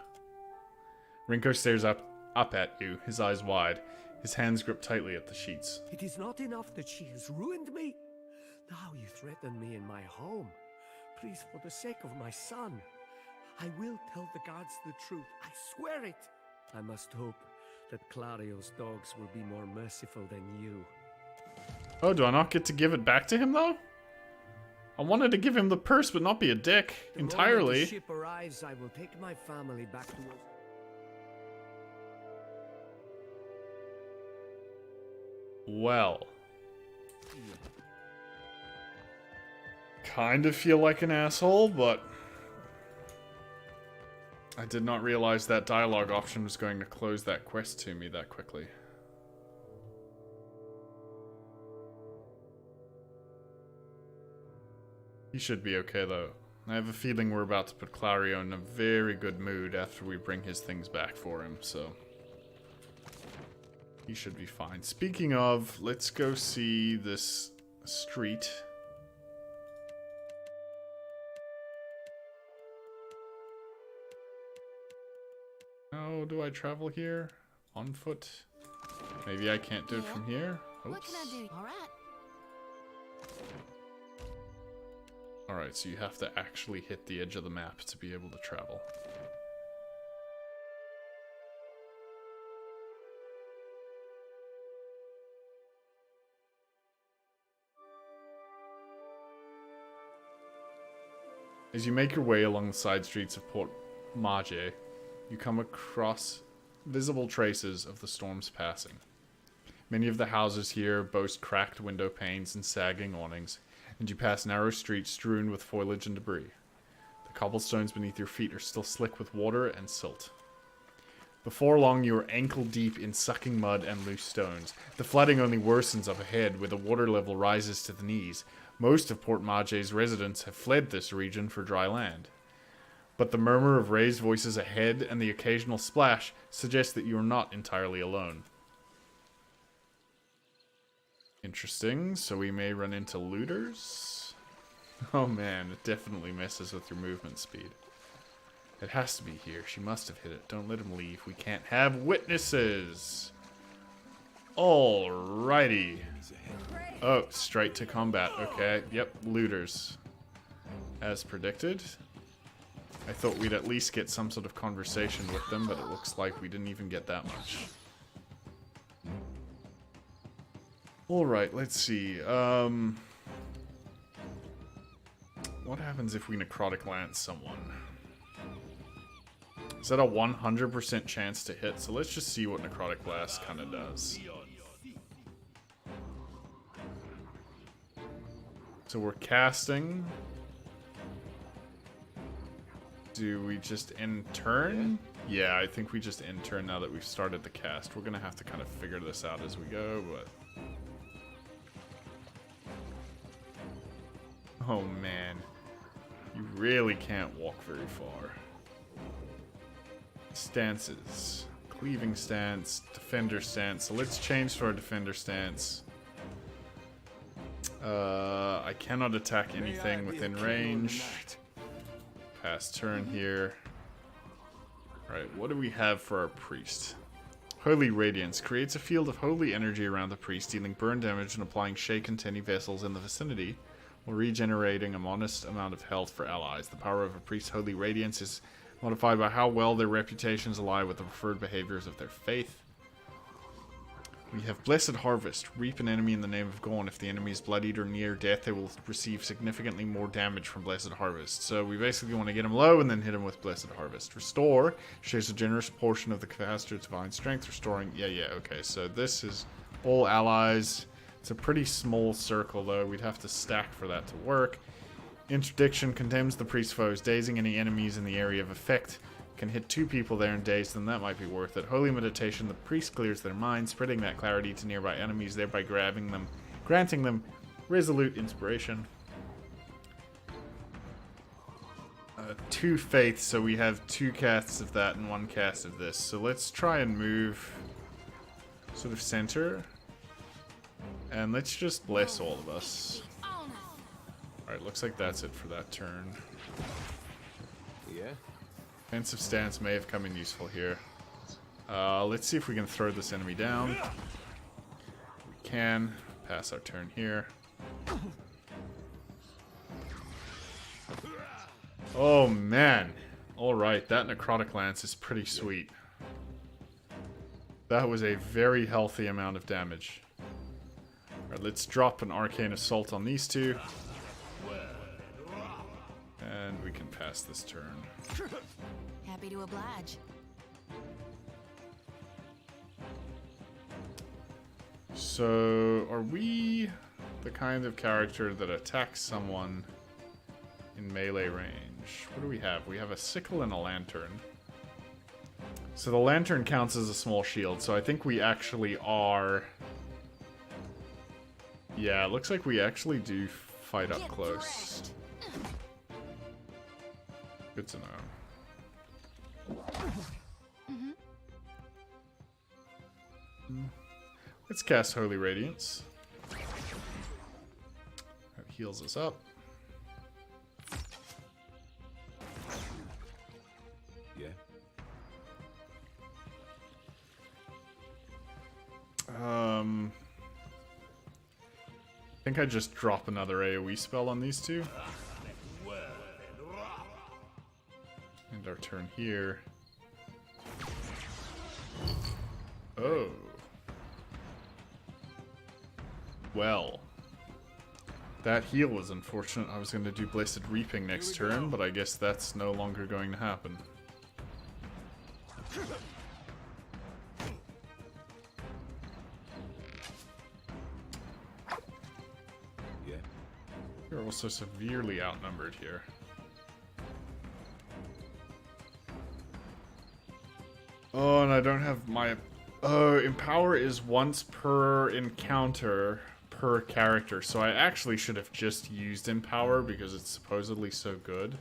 Rinko stares up at you, his eyes wide, his hands grip tightly at the sheets. It is not enough that she has ruined me. Now you threaten me in my home. Please, for the sake of my son, I will tell the guards the truth. I swear it. I must hope that Clario's dogs will be more merciful than you. Oh, do I not get to give it back to him, though? I wanted to give him the purse, but not be a dick. Entirely. The moment the ship arrives, I will take my family back to... Well. Kind of feel like an asshole, but... I did not realize that dialogue option was going to close that quest to me that quickly. He should be okay, though. I have a feeling we're about to put Clario in a very good mood after we bring his things back for him, so... he should be fine. Speaking of, let's go see this street. How do I travel here? On foot? Maybe I can't do it from here? Oops. What can I do? All right. Alright, so you have to actually hit the edge of the map to be able to travel. As you make your way along the side streets of Port Maje, you come across visible traces of the storm's passing. Many of the houses here boast cracked window panes and sagging awnings, and you pass narrow streets strewn with foliage and debris. The cobblestones beneath your feet are still slick with water and silt. Before long, you are ankle deep in sucking mud and loose stones. The flooding only worsens up ahead, where the water level rises to the knees. Most of Port Maje's residents have fled this region for dry land. But the murmur of raised voices ahead and the occasional splash suggest that you are not entirely alone. Interesting, so we may run into looters? Oh man, it definitely messes with your movement speed. It has to be here. She must have hit it. Don't let him leave. We can't have witnesses. Alrighty. Oh, straight to combat. Okay. Yep, looters. As predicted. I thought we'd at least get some sort of conversation with them, but it looks like we didn't even get that much. Alright, let's see. What happens if we necrotic lance someone? Is that a 100% chance to hit? So let's just see what necrotic blast kind of does. So we're casting. Do we just end turn? Yeah, I think we just end turn now that we've started the cast. We're gonna have to kind of figure this out as we go, but... Oh man. You really can't walk very far. Stances. Cleaving stance, defender stance. So let's change to our defender stance. I cannot attack anything within range. Pass turn here. Alright, what do we have for our priest? Holy Radiance. Creates a field of holy energy around the priest, dealing burn damage and applying shaken to any vessels in the vicinity, while regenerating a modest amount of health for allies. The power of a priest's holy radiance is modified by how well their reputations align with the preferred behaviors of their faith. We have Blessed Harvest. Reap an enemy in the name of Gorn. If the enemy is bloodied or near death, they will receive significantly more damage from Blessed Harvest. So we basically want to get him low and then hit him with Blessed Harvest. Restore. Shares a generous portion of the caster's divine strength. Restoring. Yeah, okay. So this is all allies. It's a pretty small circle, though. We'd have to stack for that to work. Interdiction condemns the priest's foes, dazing any enemies in the area of effect. Can hit 2 people there and daze, then that might be worth it. Holy Meditation, the priest clears their mind, spreading that clarity to nearby enemies, thereby granting them resolute inspiration. 2 faiths, so we have 2 casts of that and 1 cast of this. So let's try and move sort of center. And let's just bless all of us. Alright, looks like that's it for that turn. Yeah? Defensive stance may have come in useful here. Let's see if we can throw this enemy down. We can. Pass our turn here. Oh man. Alright, that necrotic lance is pretty sweet. That was a very healthy amount of damage. Alright, let's drop an arcane assault on these 2. And we can pass this turn. Happy to oblige. So, are we the kind of character that attacks someone in melee range? What do we have? We have a sickle and a lantern. So the lantern counts as a small shield, so I think we actually are... Yeah, it looks like we actually do fight up close. Good to know. Let's cast Holy Radiance. That heals us up. Yeah. I think I just drop another AoE spell on these 2. And our turn here. Oh. Well. That heal was unfortunate. I was going to do Blessed Reaping next turn, but I guess that's no longer going to happen. Yeah. We're also severely outnumbered here. Oh, and I don't have my... Oh, Empower is once per encounter per character, so I actually should have just used Empower because it's supposedly so good.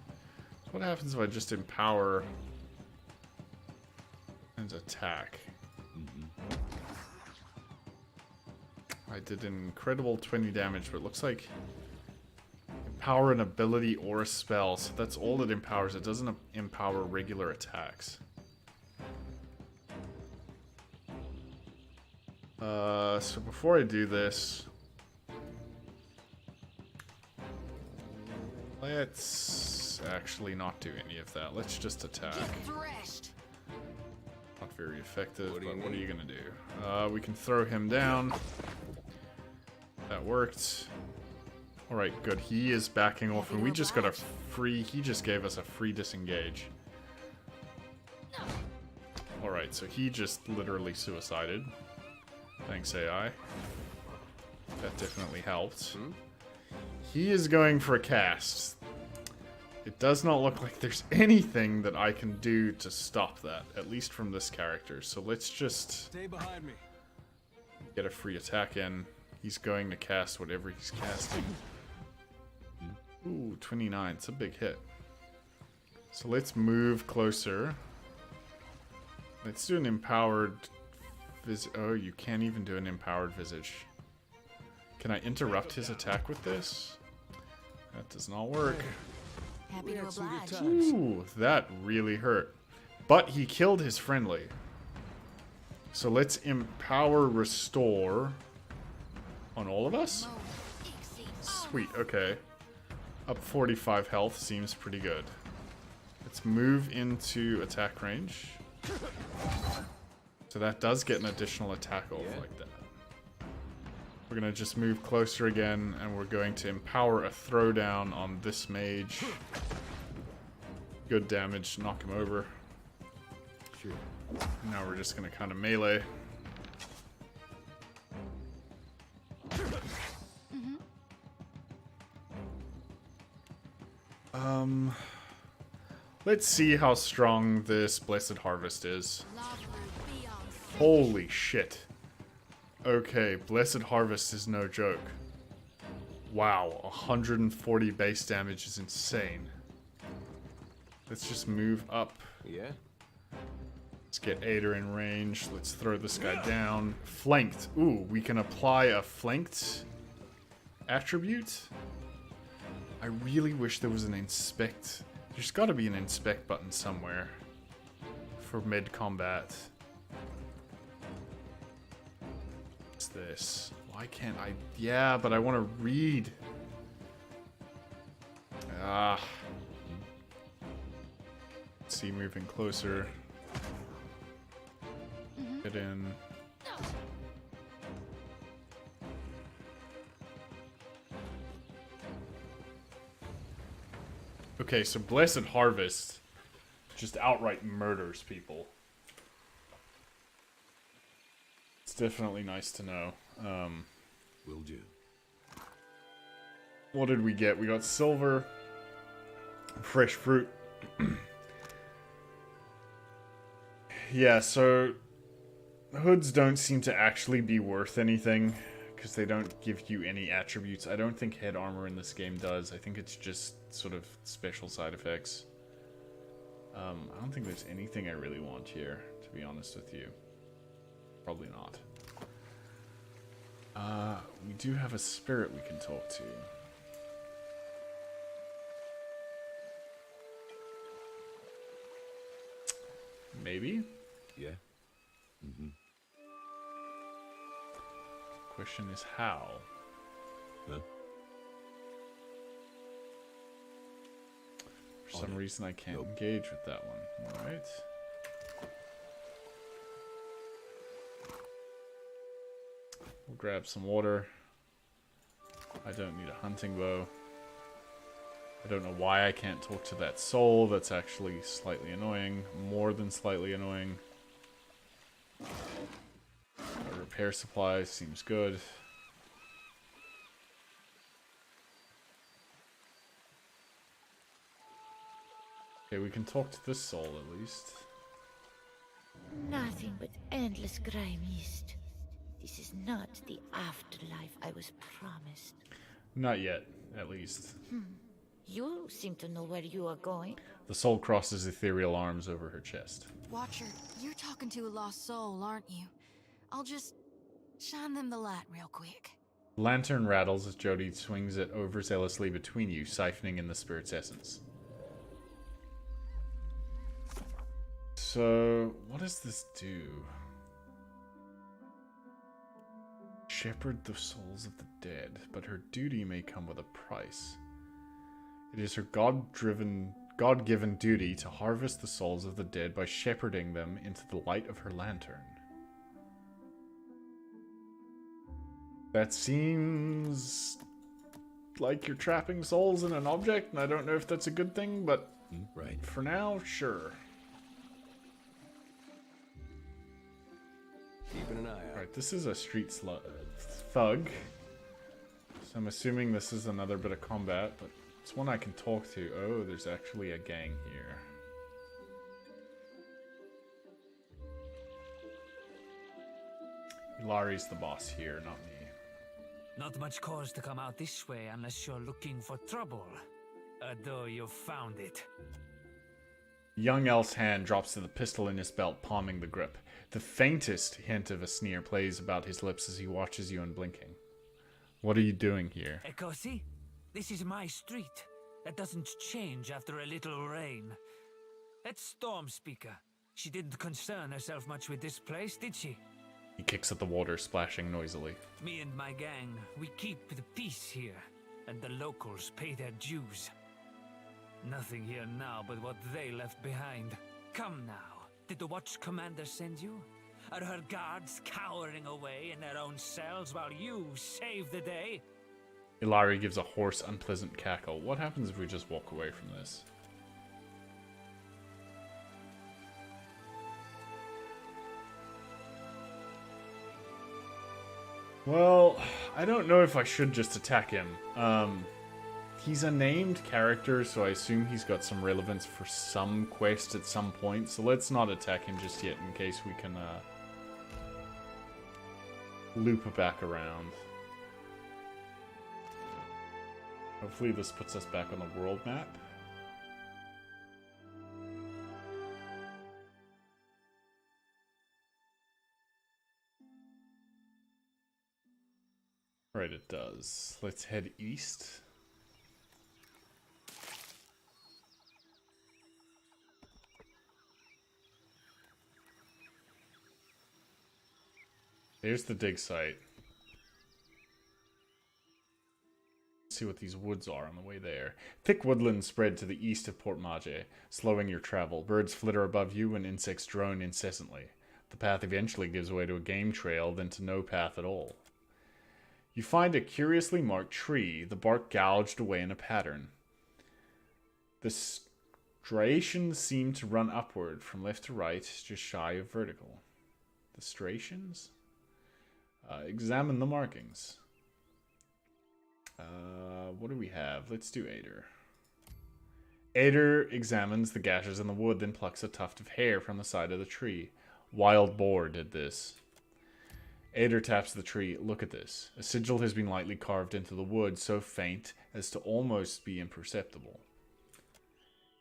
So what happens if I just Empower and attack? I did an incredible 20 damage, but it looks like empower an ability or a spell. So that's all it empowers. It doesn't empower regular attacks. So before I do this, let's actually not do any of that. Let's just attack. Not very effective, but what are you gonna do? We can throw him down. That worked. Alright, good. He is backing off, and we just got a free... He just gave us a free disengage. Alright, so he just literally suicided. Thanks, AI. That definitely helped. He is going for a cast. It does not look like there's anything that I can do to stop that, at least from this character. So let's just stay behind me. Get a free attack in. He's going to cast whatever he's casting. Ooh, 29. It's a big hit. So let's move closer. Let's do an empowered visage. Oh, you can't even do an empowered visage. Can I interrupt his attack with this? That does not work. Happy to oblige. Ooh, that really hurt. But he killed his friendly. So let's empower restore on all of us? Sweet, okay. Up 45 health seems pretty good. Let's move into attack range. So that does get an additional attack off like that. We're going to just move closer again, and we're going to empower a throwdown on this mage. Good damage, knock him over. Sure. Now we're just going to kind of melee. Let's see how strong this Blessed Harvest is. Holy shit. Okay, Blessed Harvest is no joke. Wow, 140 base damage is insane. Let's just move up. Yeah. Let's get Ader in range. Let's throw this guy down. Flanked. Ooh, we can apply a flanked attribute. I really wish there was an inspect. There's got to be an inspect button somewhere for mid-combat. What's this? Why can't I? Yeah, but I want to read. Ah. Let's see, moving closer. Get in. Okay, so Blessed Harvest just outright murders people. It's definitely nice to know. Will do. What did we get? We got silver, fresh fruit. Yeah, so hoods don't seem to actually be worth anything because they don't give you any attributes. I don't think head armor in this game does. I think it's just sort of special side effects. I don't think there's anything I really want here, to be honest with you. Probably not. We do have a spirit we can talk to. Maybe? Yeah. Mm-hmm. Question is how? Huh? For some reason I can't engage with that one. Alright. We'll grab some water. I don't need a hunting bow. I don't know why I can't talk to that soul. That's actually slightly annoying. More than slightly annoying. Repair supplies seems good. Okay, we can talk to this soul at least. Nothing but endless grey mist. This is not the afterlife I was promised. Not yet, at least. You seem to know where you are going. The soul crosses ethereal arms over her chest. Watcher, you're talking to a lost soul, aren't you? I'll just shine them the light real quick. The lantern rattles as Jody swings it overzealously between you, siphoning in the spirit's essence. So, what does this do? Shepherd the souls of the dead, but her duty may come with a price. It is her God-given duty to harvest the souls of the dead by shepherding them into the light of her lantern. That seems like you're trapping souls in an object, and I don't know if that's a good thing, but right. For now, sure. Keeping an eye out. Alright, this is a street thug. So I'm assuming this is another bit of combat, but it's one I can talk to. Oh, there's actually a gang here. Ilari's the boss here, not me. Not much cause to come out this way unless you're looking for trouble. Though you've found it. Young Elf's hand drops to the pistol in his belt, palming the grip. The faintest hint of a sneer plays about his lips as he watches you unblinking. What are you doing here? Ekosi, this is my street. That doesn't change after a little rain. That Storm Speaker, she didn't concern herself much with this place, did she? He kicks at the water, splashing noisily. Me and my gang, we keep the peace here, and the locals pay their dues. Nothing here now but what they left behind. Come now. Did the Watch Commander send you? Are her guards cowering away in their own cells while you save the day? Ilari gives a hoarse, unpleasant cackle. What happens if we just walk away from this? Well, I don't know if I should just attack him. He's a named character, so I assume he's got some relevance for some quest at some point. So let's not attack him just yet in case we can loop it back around. Hopefully this puts us back on the world map. Right, it does. Let's head east. Here's the dig site. Let's see what these woods are on the way there. Thick woodlands spread to the east of Port Mage, slowing your travel. Birds flitter above you and insects drone incessantly. The path eventually gives way to a game trail, then to no path at all. You find a curiously marked tree, the bark gouged away in a pattern. The striations seem to run upward from left to right, just shy of vertical. The striations? Examine the markings. What do we have? Let's do Ader. Ader examines the gashes in the wood, then plucks a tuft of hair from the side of the tree. Wild boar did this. Ader taps the tree. Look at this. A sigil has been lightly carved into the wood, so faint as to almost be imperceptible.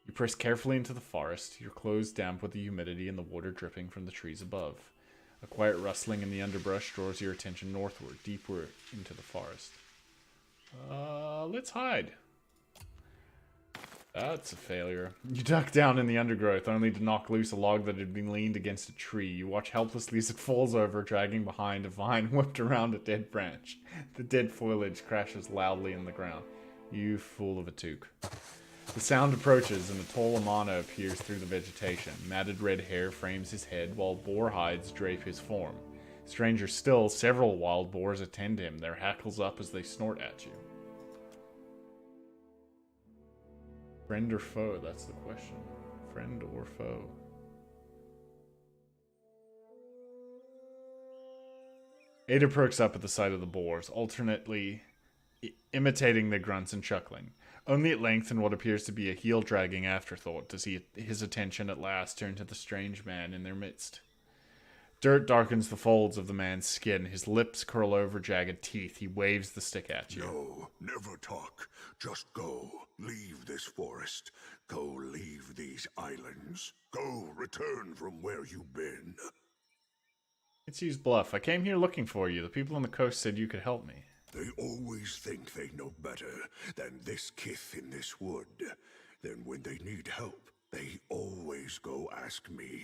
You press carefully into the forest, your clothes damp with the humidity and the water dripping from the trees above. A quiet rustling in the underbrush draws your attention northward, deeper into the forest. Let's hide. That's a failure. You duck down in the undergrowth, only to knock loose a log that had been leaned against a tree. You watch helplessly as it falls over, dragging behind a vine whipped around a dead branch. The dead foliage crashes loudly in the ground. You fool of a toque. The sound approaches, and a tall Amana appears through the vegetation. Matted red hair frames his head, while boar hides drape his form. Stranger still, several wild boars attend him, their hackles up as they snort at you. Friend or foe? That's the question. Friend or foe? Ada perks up at the sight of the boars, alternately imitating their grunts and chuckling. Only at length, in what appears to be a heel-dragging afterthought, does his attention at last turn to the strange man in their midst. Dirt darkens the folds of the man's skin. His lips curl over jagged teeth. He waves the stick at you. No, never talk. Just go. Leave this forest. Go leave these islands. Go return from where you've been. It's used bluff. I came here looking for you. The people on the coast said you could help me. They always think they know better than this kith in this wood. Then when they need help, they always go ask me.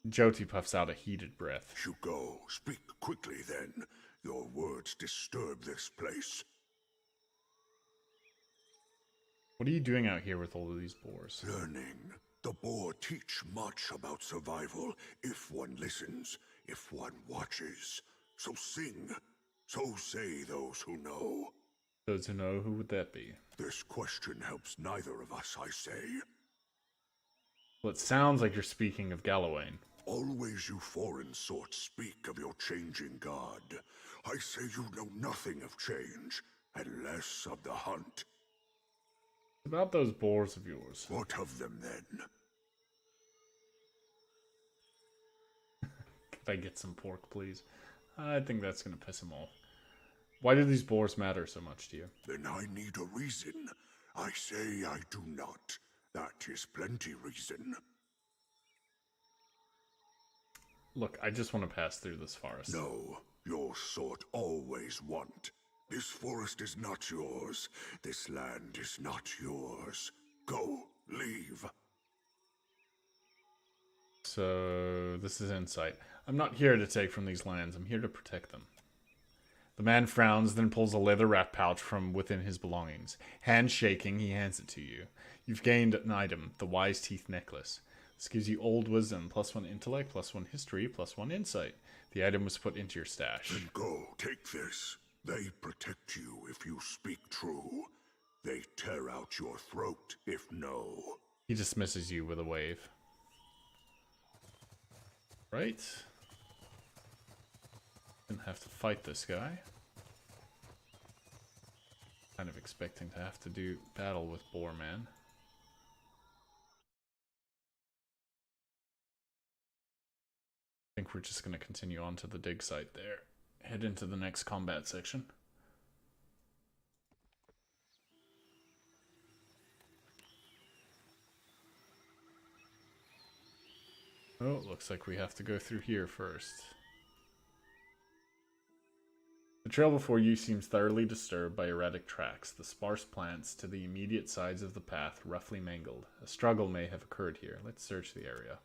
Jyoti puffs out a heated breath. Shuko, speak quickly then. Your words disturb this place. What are you doing out here with all of these boars? Learning. The boar teach much about survival if one listens, if one watches. So sing. So say those who know. Those who know, who would that be? This question helps neither of us, I say. Well, it sounds like you're speaking of Galawain. Always you foreign sorts speak of your changing god. I say you know nothing of change, and less of the hunt. About those boars of yours. What of them then? Could I get some pork, please? I think that's going to piss him off. Why do these boars matter so much to you? Then I need a reason. I say I do not. That is plenty reason. Look, I just want to pass through this forest. No, your sort always want. This forest is not yours. This land is not yours. Go, leave. So, this is insight. I'm not here to take from these lands. I'm here to protect them. The man frowns, then pulls a leather wrap pouch from within his belongings. Hand shaking, he hands it to you. You've gained an item, the Wise Teeth Necklace. This gives you old wisdom, +1 intellect, +1 history, +1 insight. The item was put into your stash. Then go, take this. They protect you if you speak true. They tear out your throat if no. He dismisses you with a wave. Right? Didn't have to fight this guy. Kind of expecting to have to do battle with Boar Man. I think we're just going to continue on to the dig site there. Head into the next combat section. Oh, looks like we have to go through here first. The trail before you seems thoroughly disturbed by erratic tracks, the sparse plants to the immediate sides of the path roughly mangled. A struggle may have occurred here. Let's search the area.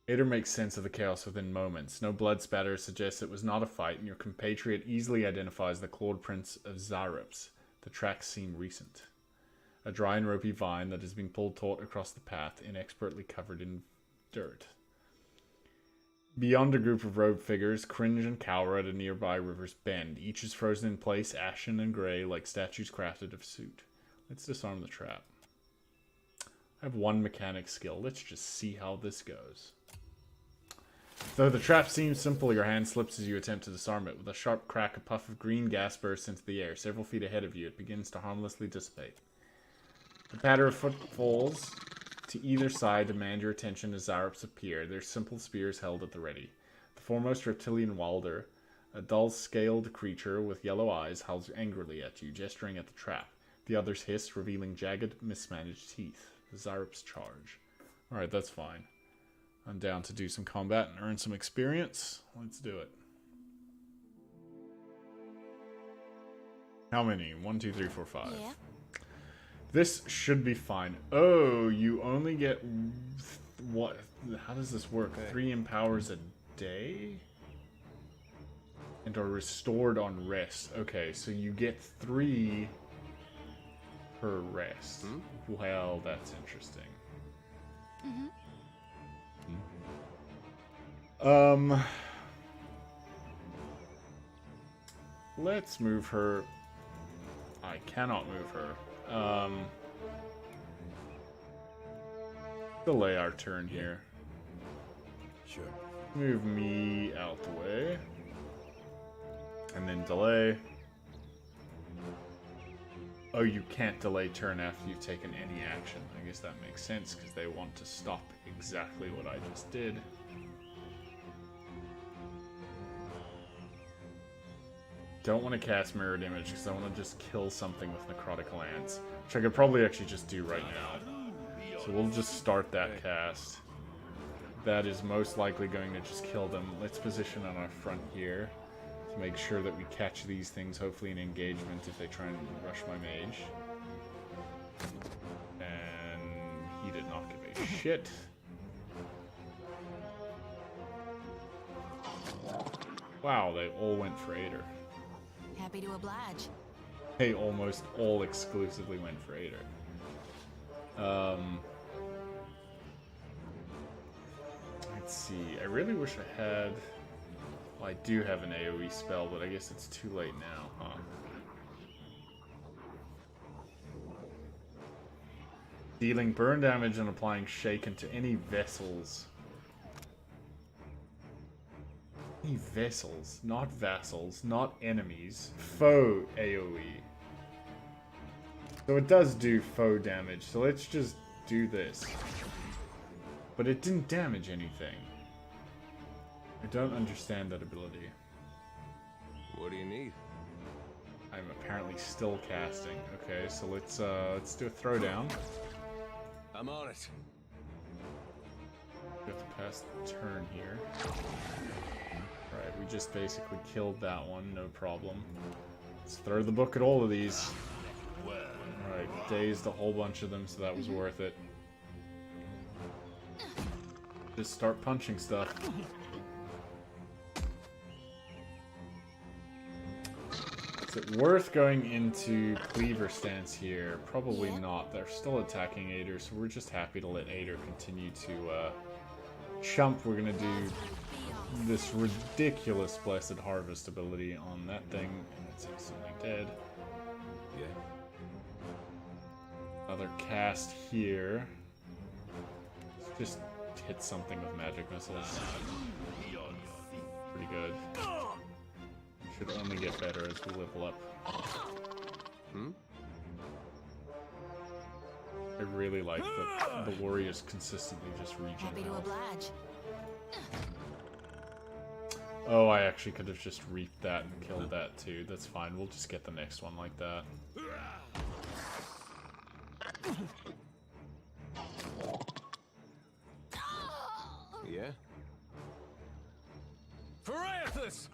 Ader makes sense of the chaos within moments. No blood spatter suggests it was not a fight, and your compatriot easily identifies the clawed prints of Zarops. The tracks seem recent. A dry and ropey vine that has been pulled taut across the path, inexpertly covered in dirt. Beyond a group of robed figures, cringe and cower at a nearby river's bend. Each is frozen in place, ashen and grey, like statues crafted of soot. Let's disarm the trap. I have one mechanic skill. Let's just see how this goes. Though the trap seems simple, your hand slips as you attempt to disarm it. With a sharp crack, a puff of green gas bursts into the air. Several feet ahead of you, it begins to harmlessly dissipate. The patter of footfalls to either side demand your attention as Zarops appear, their simple spears held at the ready. The foremost reptilian Wilder, a dull-scaled creature with yellow eyes, howls angrily at you, gesturing at the trap. The others hiss, revealing jagged, mismanaged teeth. The Zarops charge. Alright, that's fine. I'm down to do some combat and earn some experience. Let's do it. How many? 1, 2, 3, 4, 5. Yeah. This should be fine. Oh, you only get... What? How does this work? 3 empowers a day? And are restored on rest. Okay, so you get 3 per rest. Well, that's interesting. Let's move her. I cannot move her. Delay our turn here. Sure. Move me out the way. And then delay. Oh, you can't delay turn after you've taken any action. I guess that makes sense because they want to stop exactly what I just did. Don't want to cast Mirrored Image because I want to just kill something with Necrotic Lance, which I could probably actually just do right now. So we'll just start that cast. that is most likely going to just kill them. Let's position on our front here to make sure that we catch these things, hopefully in engagement if they try and rush my mage. And he did not give a shit. Wow, they all went for Ader. Happy to oblige. They almost all exclusively went for Ader. Let's see. I really wish I had... Well, I do have an AoE spell, but I guess it's too late now, huh? Dealing burn damage and applying Shaken to any vessels. Any vessels, not vassals, not enemies. Foe AoE. So it does do foe damage, so let's just do this. But it didn't damage anything. I don't understand that ability. What do you need? I'm apparently still casting. Okay, so let's do a throwdown. I'm on it. We have to pass the turn here. Right, we just basically killed that one, no problem. Let's throw the book at all of these. Alright, dazed a whole bunch of them, so that was worth it. Just start punching stuff. Is it worth going into Cleaver stance here? Probably not. They're still attacking Ader, so we're just happy to let Ader continue to chump. We're gonna do this ridiculous Blessed Harvest ability on that thing, and it's instantly dead. Yeah. Another cast here. Let's just hit something with magic missiles. Pretty good. Should only get better as we level up. I really like that the warriors consistently just regen. Happy to oblige. Oh, I actually could have just reaped that and killed that too. That's fine. We'll just get the next one like that. Yeah? Pariathus!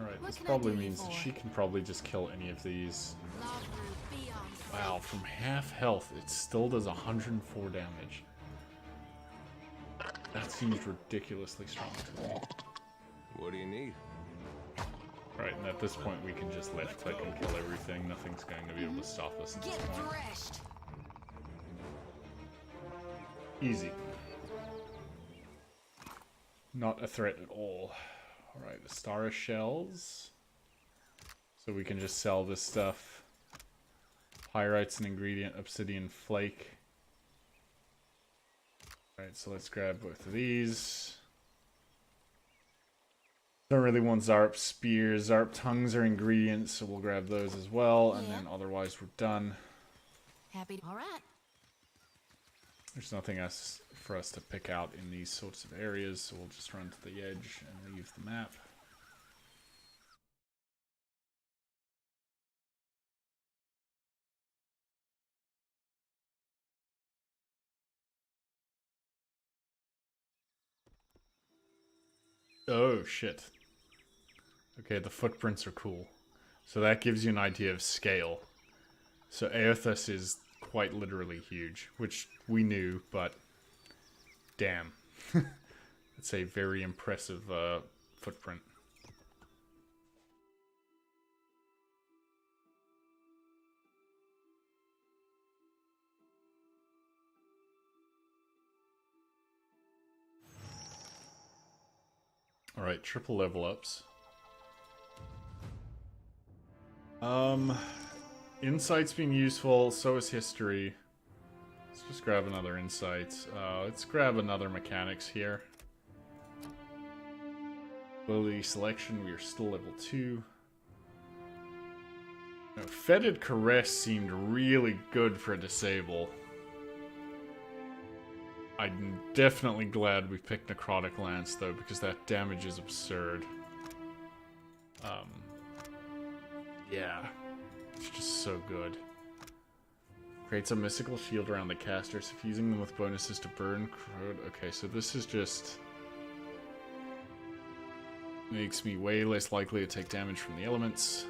Alright, this probably means that she can probably just kill any of these. Wow, from half health, it still does 104 damage. That seems ridiculously strong to me. What do you need? Right, and at this point we can just left click and kill everything. Nothing's going to be able to stop us at this point. Easy. Not a threat at all. Alright, the Star of Shells. So we can just sell this stuff. Pyrite's an ingredient, Obsidian Flake. Alright, so let's grab both of these. Don't really want Zarp Spears. Zarp Tongues are ingredients, so we'll grab those as well, and then otherwise we're done. Happy. All right. There's nothing else for us to pick out in these sorts of areas, so we'll just run to the edge and leave the map. Oh, shit. Okay, the footprints are cool. So that gives you an idea of scale. So Aothus is quite literally huge, which we knew, but damn. It's a very impressive footprint. Alright, triple level ups. Insight's been useful, so is history. Let's just grab another insight. Let's grab another mechanics here. Ability selection, we are still level 2. Now, Fetid Caress seemed really good for Disable. I'm definitely glad we picked Necrotic Lance, though, because that damage is absurd. Yeah. It's just so good. Creates a mystical shield around the caster, suffusing them with bonuses to burn, corrode. Okay, so this is just... makes me way less likely to take damage from the elements.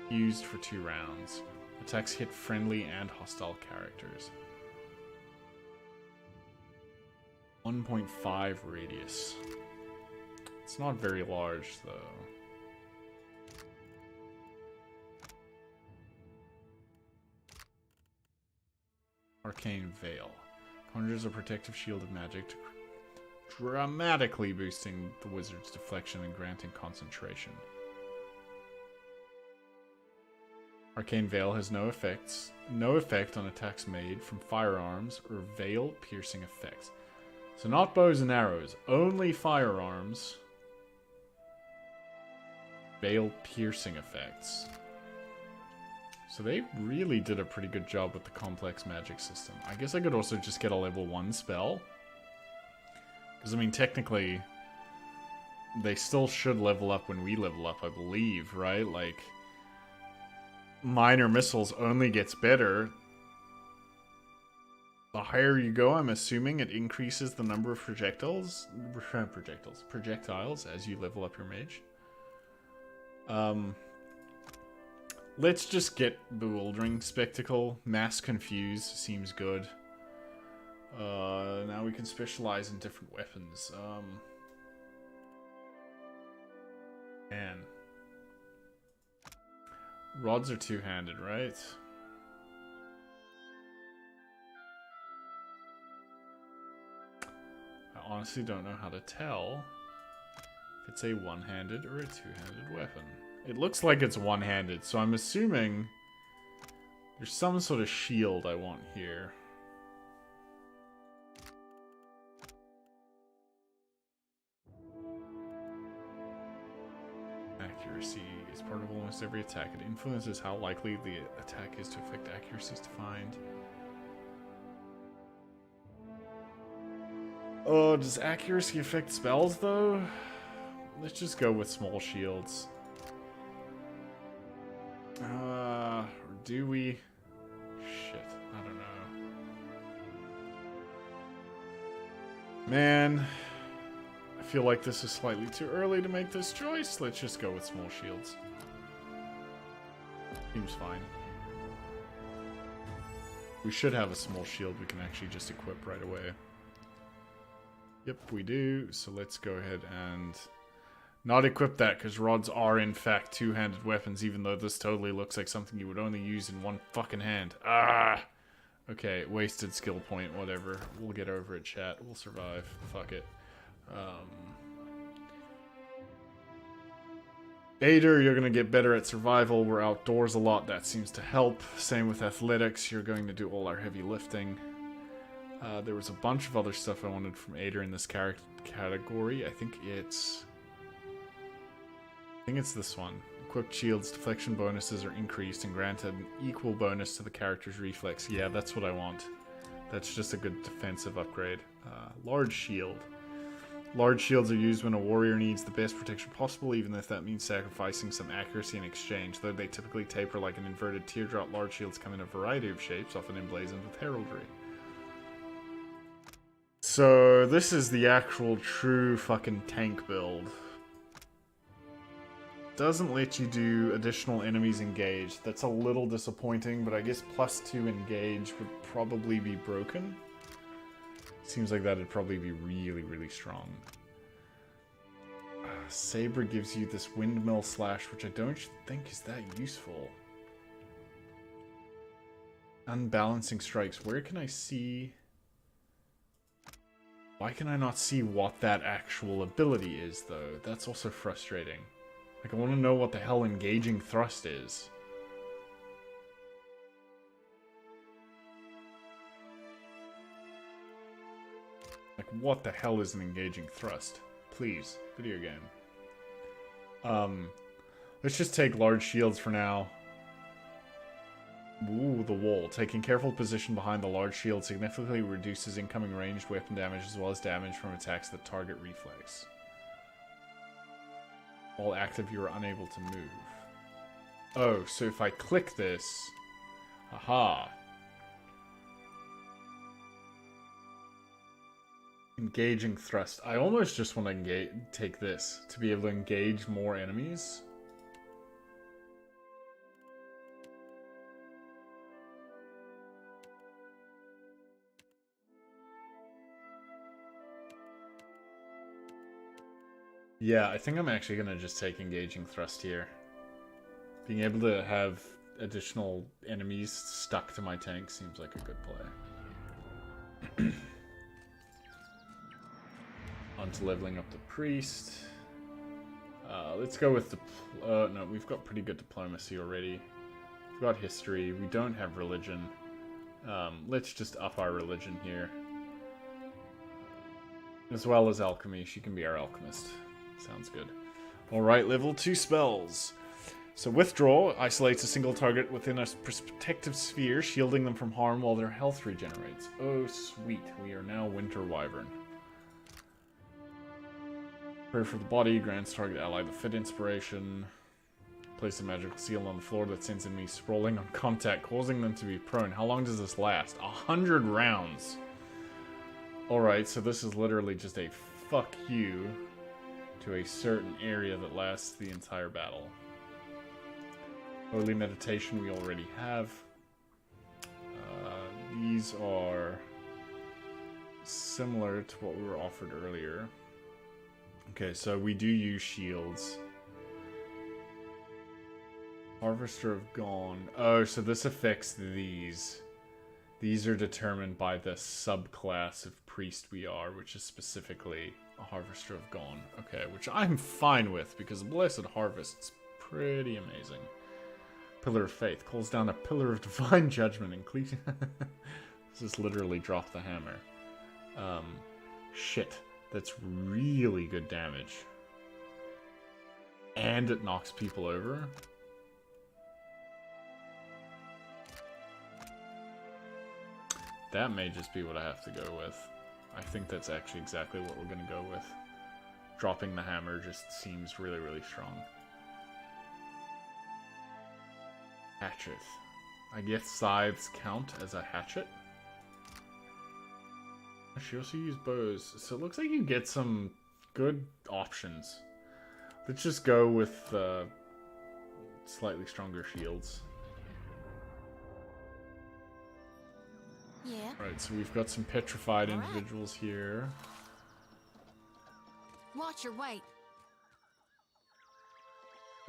Used for 2 rounds. Attacks hit friendly and hostile characters. 1.5 radius. It's not very large, though. Arcane Veil. Conjures a protective shield of magic, dramatically boosting the wizard's deflection and granting concentration. Arcane Veil has no effect on attacks made from firearms or veil piercing effects. So not bows and arrows, only firearms. Veil piercing effects. So they really did a pretty good job with the complex magic system. I guess I could also just get a level 1 spell. Because, I mean, technically, they still should level up when we level up, I believe, right? Like, minor missiles only gets better. The higher you go, I'm assuming it increases the number of projectiles as you level up your mage. Let's just get Bewildering Spectacle. Mass Confuse seems good. Now we can specialize in different weapons. Man. Rods are two-handed, right? I honestly don't know how to tell if it's a one-handed or a two-handed weapon. It looks like it's one-handed, so I'm assuming there's some sort of shield I want here. Accuracy is part of almost every attack. It influences how likely the attack is to affect accuracy is defined. Oh, does accuracy affect spells, though? Let's just go with small shields. Or do we? Shit, I don't know. Man, I feel like this is slightly too early to make this choice. Let's just go with small shields. Seems fine. We should have a small shield we can actually just equip right away. Yep, we do. So let's go ahead and not equip that, because rods are in fact two-handed weapons, even though this totally looks like something you would only use in one fucking hand. Ah! Okay, wasted skill point, whatever. We'll get over it, chat. We'll survive. Fuck it. Aider, you're going to get better at survival. We're outdoors a lot. That seems to help. Same with athletics. You're going to do all our heavy lifting. There was a bunch of other stuff I wanted from Aider in this category. I think it's this one. Equipped shields, deflection bonuses are increased and granted an equal bonus to the character's reflex. Yeah, that's what I want. That's just a good defensive upgrade. Large shield. Large shields are used when a warrior needs the best protection possible, even if that means sacrificing some accuracy in exchange. Though they typically taper like an inverted teardrop, large shields come in a variety of shapes, often emblazoned with heraldry. So, this is the actual true fucking tank build. Doesn't let you do additional enemies engaged. That's a little disappointing, but I guess +2 engage would probably be broken. Seems like that'd probably be really, really strong. Saber gives you this windmill slash, which I don't think is that useful. Unbalancing strikes. Where can I see? Why can I not see what that actual ability is, though? That's also frustrating. Like, I want to know what the hell engaging thrust is. Like, what the hell is an engaging thrust? Please, video game. Let's just take large shields for now. Ooh, the wall. Taking careful position behind the large shield significantly reduces incoming ranged weapon damage as well as damage from attacks that target reflex. While active, you are unable to move. Oh, so if I click this... Aha. Engaging thrust. I almost just want to take this to be able to engage more enemies. Yeah, I think I'm actually going to just take engaging thrust here. Being able to have additional enemies stuck to my tank seems like a good play. On to leveling up the priest. Let's go with the... no, we've got pretty good diplomacy already. We've got history. We don't have religion. Let's just up our religion here. As well as alchemy. She can be our alchemist. Sounds good. Alright, level 2 spells. So withdraw isolates a single target within a protective sphere, shielding them from harm while their health regenerates. Oh, sweet. We are now Winter Wyvern. Prayer for the body, grants target ally the fit inspiration. Place a magical seal on the floor that sends enemies sprawling on contact, causing them to be prone. How long does this last? 100 rounds! Alright, so this is literally just a fuck you to a certain area that lasts the entire battle. Holy meditation we already have. These are similar to what we were offered earlier. Okay, so we do use shields. Harvester of Gone. Oh, so this affects these. These are determined by the subclass of priest we are, which is specifically a Harvester of Gone. Okay, which I'm fine with, because Blessed Harvest's pretty amazing. Pillar of Faith calls down a pillar of divine judgment, including... This is literally drop the hammer. Shit. That's really good damage. And it knocks people over. That may just be what I have to go with. I think that's actually exactly what we're going to go with. Dropping the hammer just seems really, really strong. Hatchet. I guess scythes count as a hatchet. She also used bows, so it looks like you get some good options. Let's just go with slightly stronger shields. Yeah. Alright, so we've got some petrified individuals here. Watch your weight.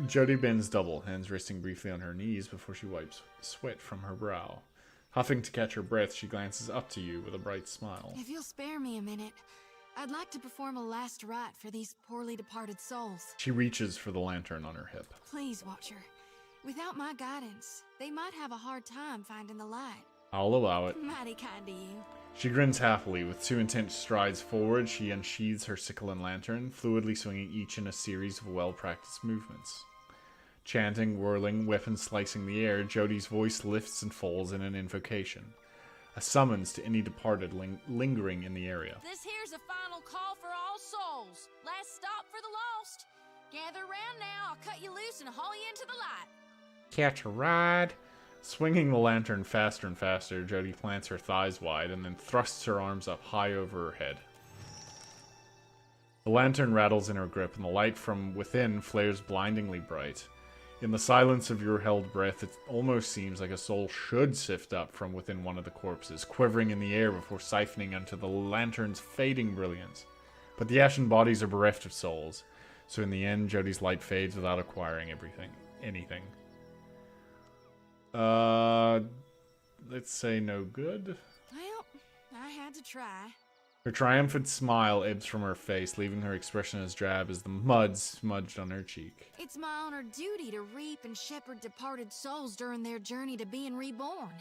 Jody bends double, hands resting briefly on her knees before she wipes sweat from her brow. Huffing to catch her breath, she glances up to you with a bright smile. If you'll spare me a minute, I'd like to perform a last rite for these poorly departed souls. She reaches for the lantern on her hip. Please, Watcher. Without my guidance, they might have a hard time finding the light. I'll allow it. Mighty kind of you. She grins happily. With 2 intense strides forward, she unsheathes her sickle and lantern, fluidly swinging each in a series of well-practiced movements. Chanting, whirling, weapons slicing the air, Jody's voice lifts and falls in an invocation. A summons to any departed lingering in the area. This here's a final call for all souls. Last stop for the lost. Gather round now, I'll cut you loose and haul you into the light. Catch a ride. Swinging the lantern faster and faster, Jody plants her thighs wide and then thrusts her arms up high over her head. The lantern rattles in her grip and the light from within flares blindingly bright. In the silence of your held breath, it almost seems like a soul should sift up from within one of the corpses, quivering in the air before siphoning onto the lantern's fading brilliance. But the ashen bodies are bereft of souls, so in the end, Jody's light fades without acquiring anything. Let's say no good. Well, I had to try. Her triumphant smile ebbs from her face, leaving her expression as drab as the mud smudged on her cheek. It's my honor duty to reap and shepherd departed souls during their journey to being reborn.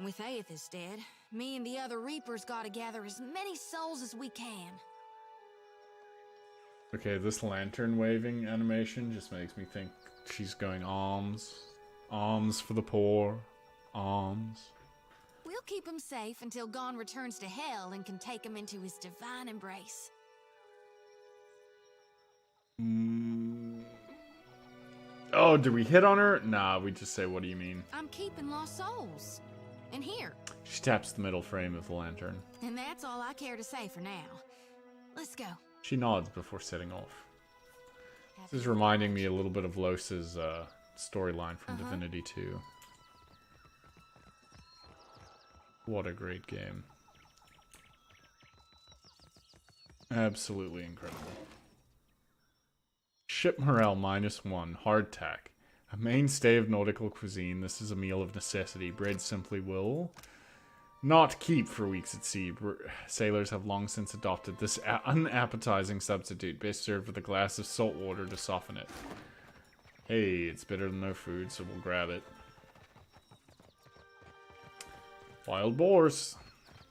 With Aethys dead, me and the other reapers gotta gather as many souls as we can. Okay, this lantern waving animation just makes me think she's going alms. Alms for the poor. Alms. We'll keep him safe until Gon returns to hell and can take him into his divine embrace. Oh, do we hit on her? Nah, we just say, what do you mean? I'm keeping lost souls. And here. She taps the middle frame of the lantern. And that's all I care to say for now. Let's go. She nods before setting off. This is reminding me a little bit of Los's storyline from Divinity 2. What a great game. Absolutely incredible. Ship morale -1. Hardtack. A mainstay of nautical cuisine, this is a meal of necessity. Bread simply will not keep for weeks at sea. Sailors have long since adopted this unappetizing substitute, best served with a glass of salt water to soften it. Hey, it's better than no food, so we'll grab it. Wild boars.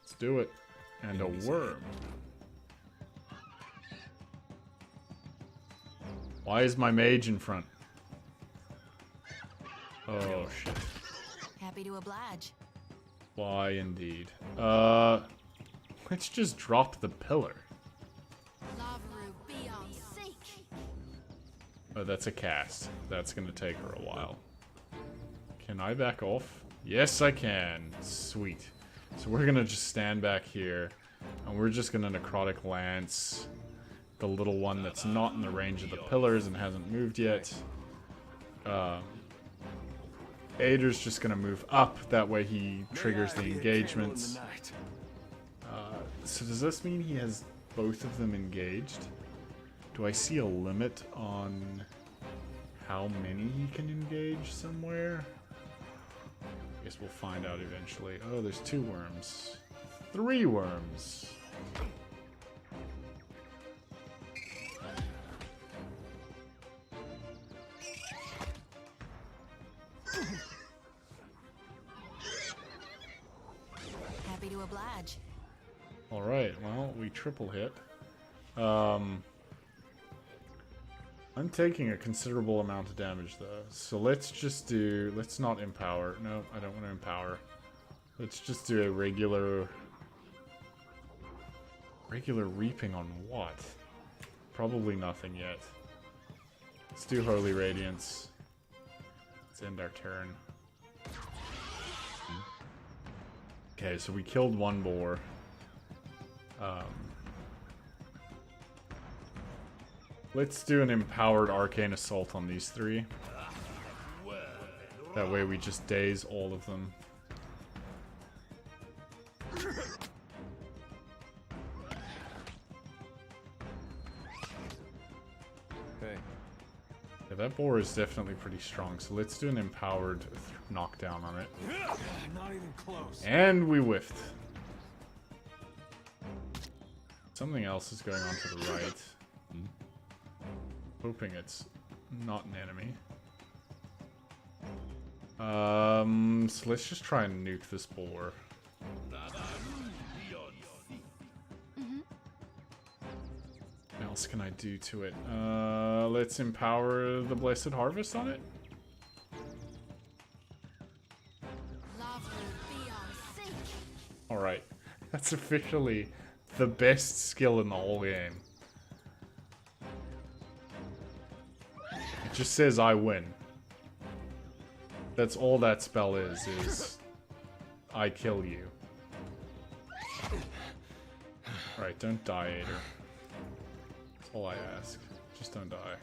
Let's do it. And a worm. Why is my mage in front? Oh, shit. Happy to oblige. Why, indeed. Let's just drop the pillar. Oh, that's a cast. That's gonna take her a while. Can I back off? Yes, I can. Sweet. So we're gonna just stand back here, and we're just gonna Necrotic Lance the little one that's not in the range of the pillars and hasn't moved yet. Ader's just gonna move up, that way he triggers the engagements. So does this mean he has both of them engaged? Do I see a limit on how many he can engage somewhere? I guess we'll find out eventually. Oh, there's 2 worms. 3 worms. Happy to oblige. Alright, well, we triple hit. I'm taking a considerable amount of damage though. So let's just do, let's not empower. No, I don't want to empower. Let's just do a regular reaping on what? Probably nothing yet. Let's do Holy Radiance. Let's end our turn. Okay, so we killed 1 boar. Let's do an empowered arcane assault on these 3. That way we just daze all of them. Hey. Yeah, that boar is definitely pretty strong, so let's do an empowered knockdown on it. Not even close. And we whiffed. Something else is going on to the right. Hoping it's not an enemy. So let's just try and nuke this boar. What else can I do to it? Let's empower the Blessed Harvest on it. Alright. That's officially the best skill in the whole game. It just says I win. That's all that spell is I kill you. Alright, don't die, Ader. That's all I ask. Just don't die.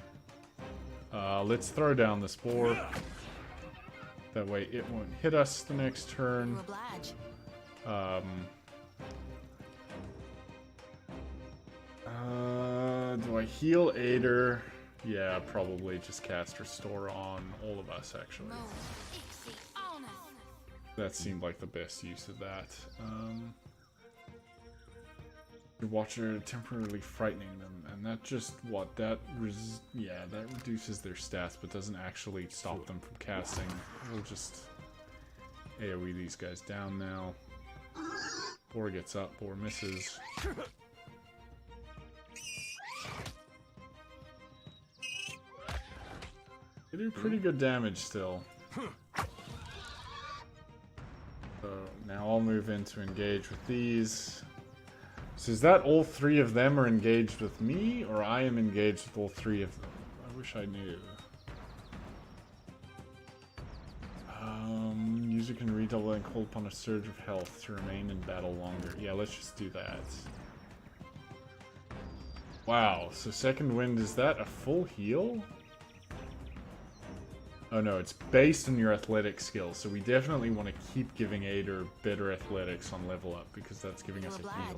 Let's throw down this boar. That way it won't hit us the next turn. Do I heal Ader? Yeah, probably just cast Restore on all of us, actually. That seemed like the best use of that. Your watcher temporarily frightening them, and that just, what, that reduces their stats, but doesn't actually stop them from casting. We'll just AoE these guys down now. Boar gets up, boar misses. They do pretty good damage still. So now I'll move in to engage with these. So is that all 3 of them are engaged with me, or I am engaged with all 3 of them? I wish I knew. User can redouble and call upon a surge of health to remain in battle longer. Yeah, let's just do that. Wow, so second wind, is that a full heal? Oh no, it's based on your athletic skills, so we definitely want to keep giving Ader better athletics on level up, because that's giving us a heal.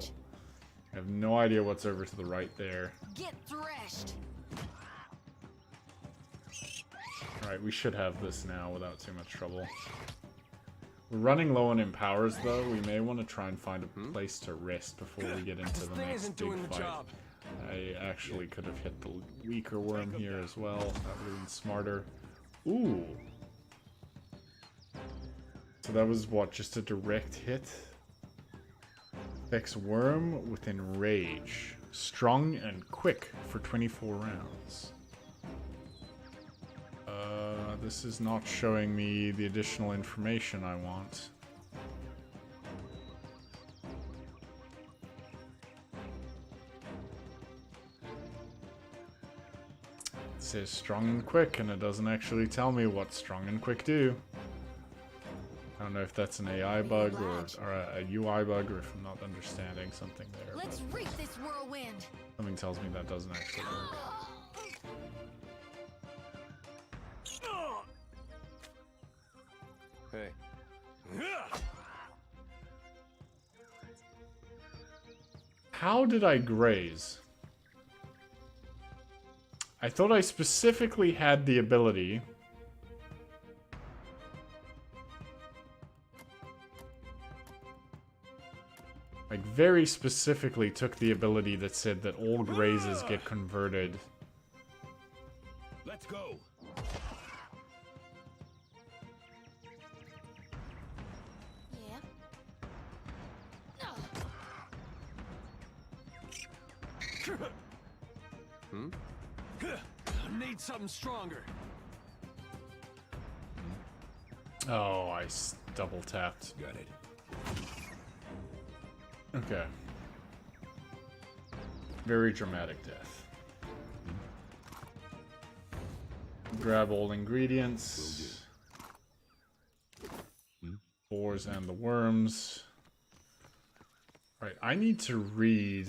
I have no idea what's over to the right there. Get threshed. Alright, we should have this now without too much trouble. We're running low on empowers though. We may want to try and find a place to rest before we get into the next big fight. I actually could have hit the weaker worm here as well. That would have been smarter. Ooh. So that was what, just a direct hit? Affects worm with enrage. Strong and quick for 24 rounds. This is not showing me the additional information I want. It says strong and quick, and it doesn't actually tell me what strong and quick do. I don't know if that's an AI bug or a UI bug, or if I'm not understanding something there. Let's reap this whirlwind. Something tells me that doesn't actually work. Hey. How did I graze? I thought I specifically had the ability. Like, very specifically took the ability that said that all grazes get converted. Let's go. Need something stronger. Oh, I double tapped. Got it. Okay. Very dramatic death. Grab all ingredients. Boars and the worms. Right, I need to read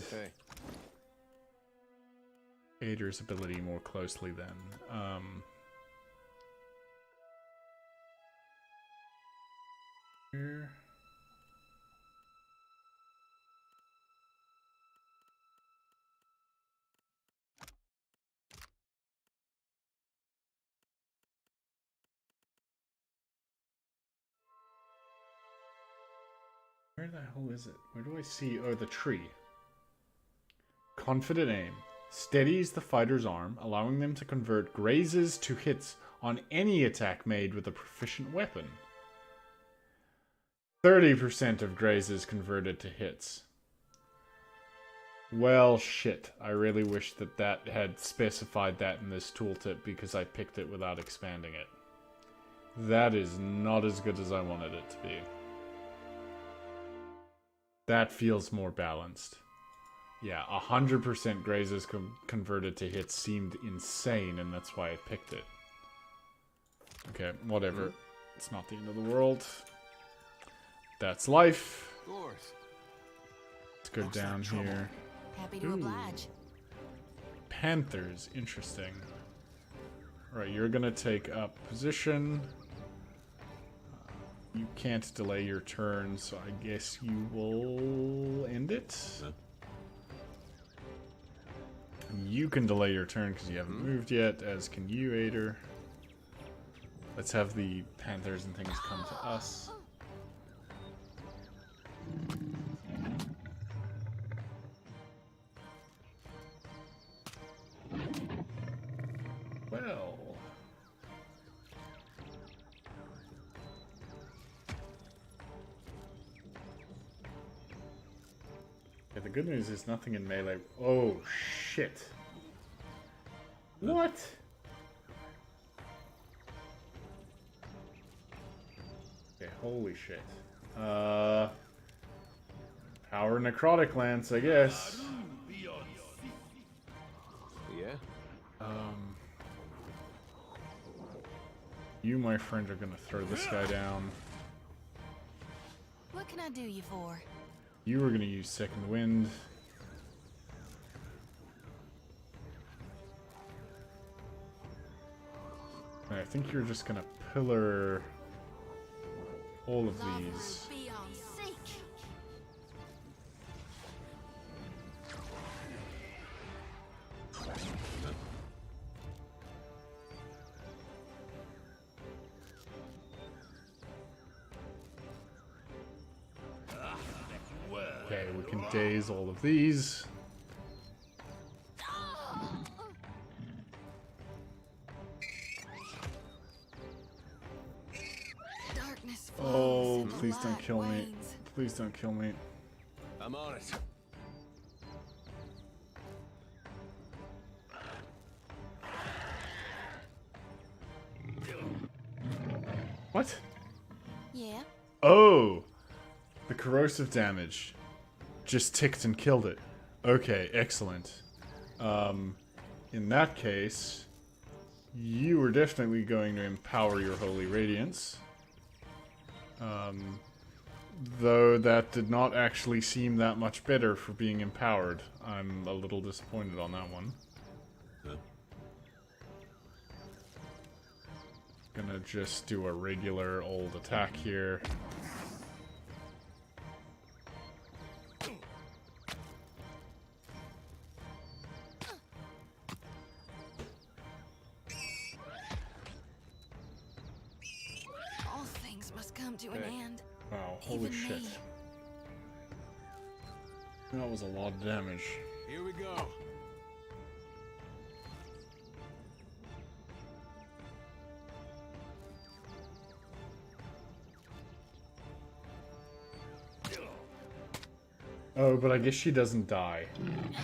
Ader's ability more closely then. Here. Where the hell is it? Where do I see? Oh, the tree. Confident aim. Steadies the fighter's arm, allowing them to convert grazes to hits on any attack made with a proficient weapon. 30% of grazes converted to hits. Well, shit. I really wish that that had specified that in this tooltip because I picked it without expanding it. That is not as good as I wanted it to be. That feels more balanced. Yeah, 100% grazes converted to hits seemed insane, and that's why I picked it. Okay, whatever. It's not the end of the world. That's life. Let's go down here. Happy to oblige. Panthers, interesting. Right, you're gonna take up position. You can't delay your turn, so I guess you will end it. You can delay your turn because you haven't moved yet, as can you, Ader. Let's have the panthers and things come to us. Well... yeah, the good news is nothing in melee... Oh, shit. What? Okay, holy shit. Power necrotic lance, I guess. Yeah? You, my friend, are gonna throw this guy down. What can I do you for? You are gonna use Second Wind. And I think you're just gonna pillar all of these. Okay, we can daze all of these. Oh, please don't kill me. Please don't kill me. I'm on it. What? Yeah. Oh! The corrosive damage just ticked and killed it. Okay, excellent. In that case, you are definitely going to empower your Holy Radiance. Though that did not actually seem that much better for being empowered. I'm a little disappointed on that one. Huh? Gonna just do a regular old attack here. All things must come to an end. Wow, holy Even shit. me. That was a lot of damage. Here we go. Oh, but I guess she doesn't die.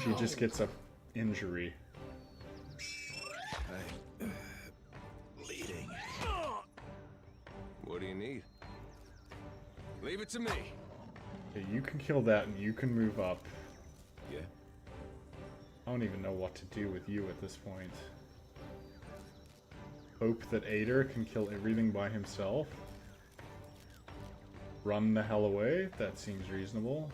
She just gets a injury. Bleeding. What do you need? Leave it to me. Okay, you can kill that and you can move up. Yeah. I don't even know what to do with you at this point. Hope that Ader can kill everything by himself. Run the hell away? That seems reasonable.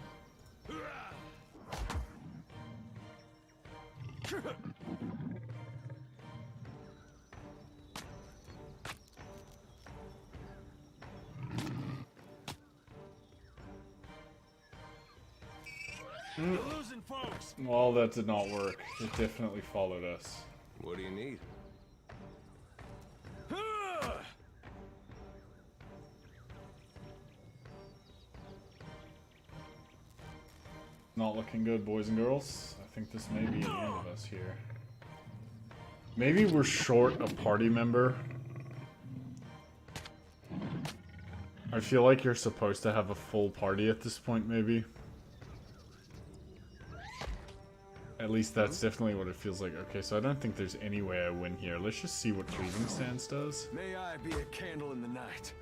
You're losing, folks. Well, that did not work. It definitely followed us. What do you need? Not looking good, boys and girls. I think this may be the end of us here. Maybe we're short a party member. I feel like you're supposed to have a full party at this point, maybe. At least that's definitely what it feels like. Okay, so I don't think there's any way I win here. Let's just see what Cleaving Stance does. May I be a candle in the night.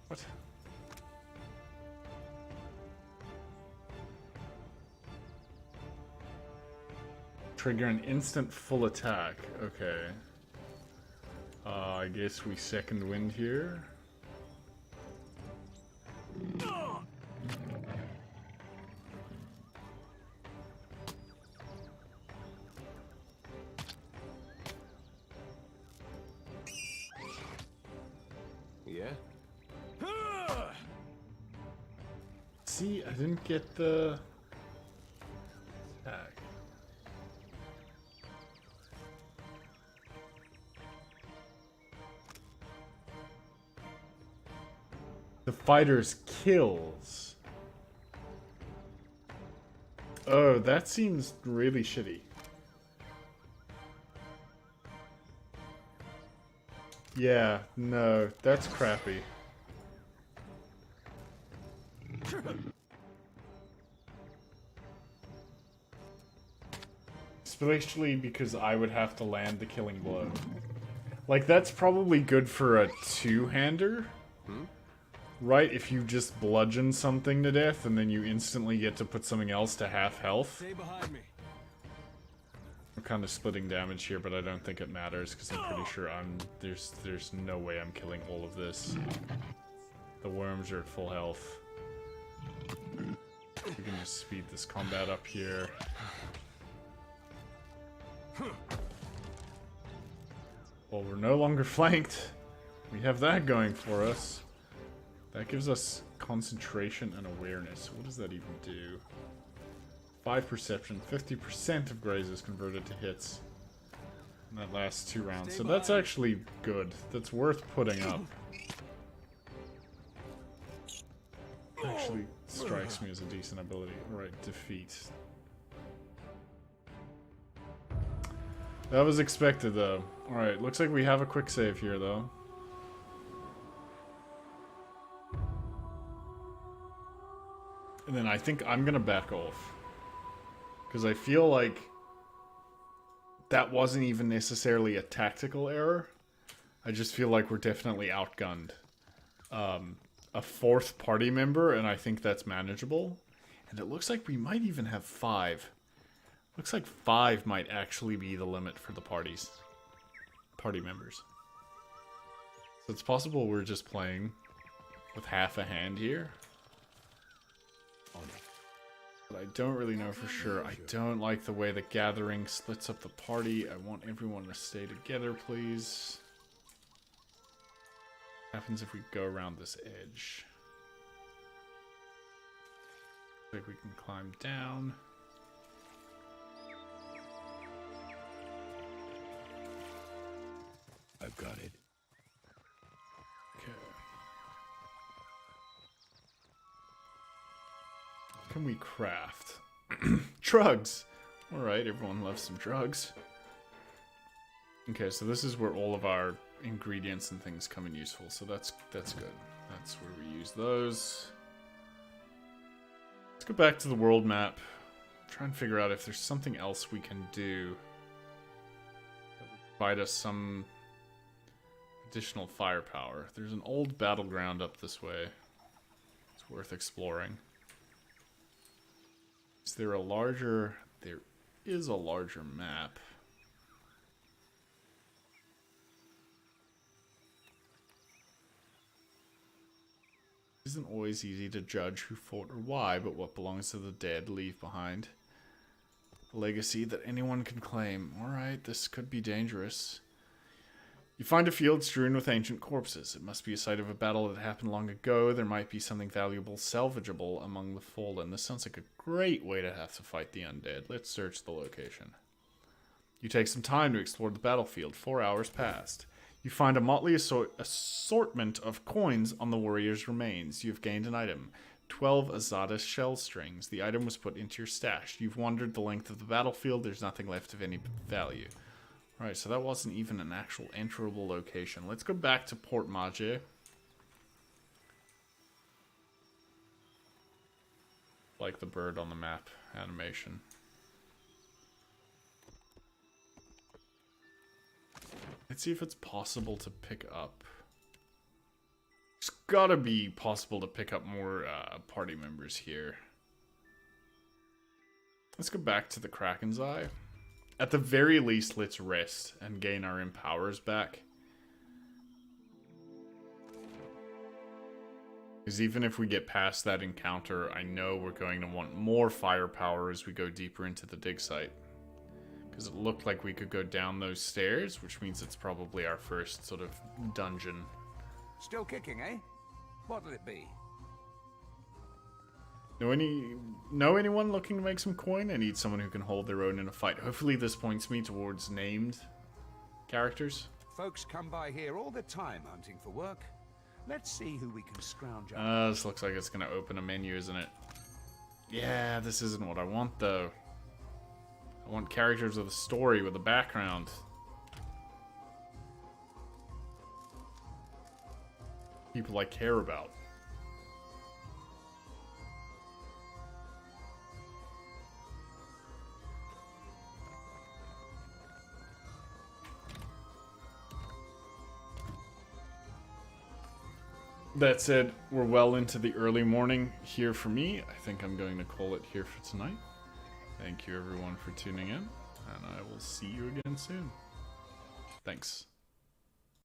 What? Trigger an instant full attack. Okay. I guess we second wind here. Yeah? See, I didn't get the attack. The fighter's kills. Oh, that seems really shitty. Yeah, no, that's crappy. Especially because I would have to land the killing blow. Like, that's probably good for a two-hander. Right, if you just bludgeon something to death and then you instantly get to put something else to half health. Stay behind me. kind of splitting damage here, but I don't think it matters because I'm pretty sure there's no way I'm killing all of this. The worms are at full health. We can just speed this combat up here. Well, we're no longer flanked. We have that going for us. That gives us concentration and awareness. What does that even do? 5 perception, 50% of grazes converted to hits. And that lasts 2 rounds. So that's actually good. That's worth putting up. Actually strikes me as a decent ability. Alright, defeat. That was expected though. Alright, looks like we have a quick save here though. And then I think I'm gonna back off. Because I feel like that wasn't even necessarily a tactical error. I just feel like we're definitely outgunned. A 4th party member, and I think that's manageable. And it looks like we might even have 5. Looks like 5 might actually be the limit for the party members. So it's possible we're just playing with half a hand here. But I don't really know for sure. I don't like the way the gathering splits up the party. I want everyone to stay together, please. What happens if we go around this edge? I think we can climb down. I've got it. Okay. Can we craft? Drugs! Alright, everyone loves some drugs. Okay, so this is where all of our ingredients and things come in useful, so that's good. That's where we use those. Let's go back to the world map. Try and figure out if there's something else we can do that would provide us some additional firepower. There's an old battleground up this way. It's worth exploring. Is there a larger... There is a larger map. It isn't always easy to judge who fought or why, but what belongs to the dead leave behind a legacy that anyone can claim. Alright, this could be dangerous. You find a field strewn with ancient corpses. It must be a site of a battle that happened long ago. There might be something valuable salvageable among the fallen. This sounds like a great way to have to fight the undead. Let's search the location. You take some time to explore the battlefield. 4 hours passed. You find a motley assortment of coins on the warrior's remains. You've gained an item. 12 Azadas shell strings. The item was put into your stash. You've wandered the length of the battlefield. There's nothing left of any value. Alright, so that wasn't even an actual enterable location. Let's go back to Port Mage. Like the bird on the map animation. Let's see if it's possible to pick up. It's gotta be possible to pick up more party members here. Let's go back to the Kraken's Eye. At the very least, let's rest and gain our empowers back. Because even if we get past that encounter, I know we're going to want more firepower as we go deeper into the dig site. Because it looked like we could go down those stairs, which means it's probably our first sort of dungeon. Still kicking, eh? What'll it be? Know anyone looking to make some coin? I need someone who can hold their own in a fight. Hopefully this points me towards named characters. Folks come by here all the time hunting for work. Let's see who we can scrounge up. This looks like it's going to open a menu, isn't it? Yeah, this isn't what I want, though. I want characters with a story, with a background. People I care about. That said, we're well into the early morning here for me. I think I'm going to call it here for tonight. Thank you everyone for tuning in. and I will see you again soon. Thanks.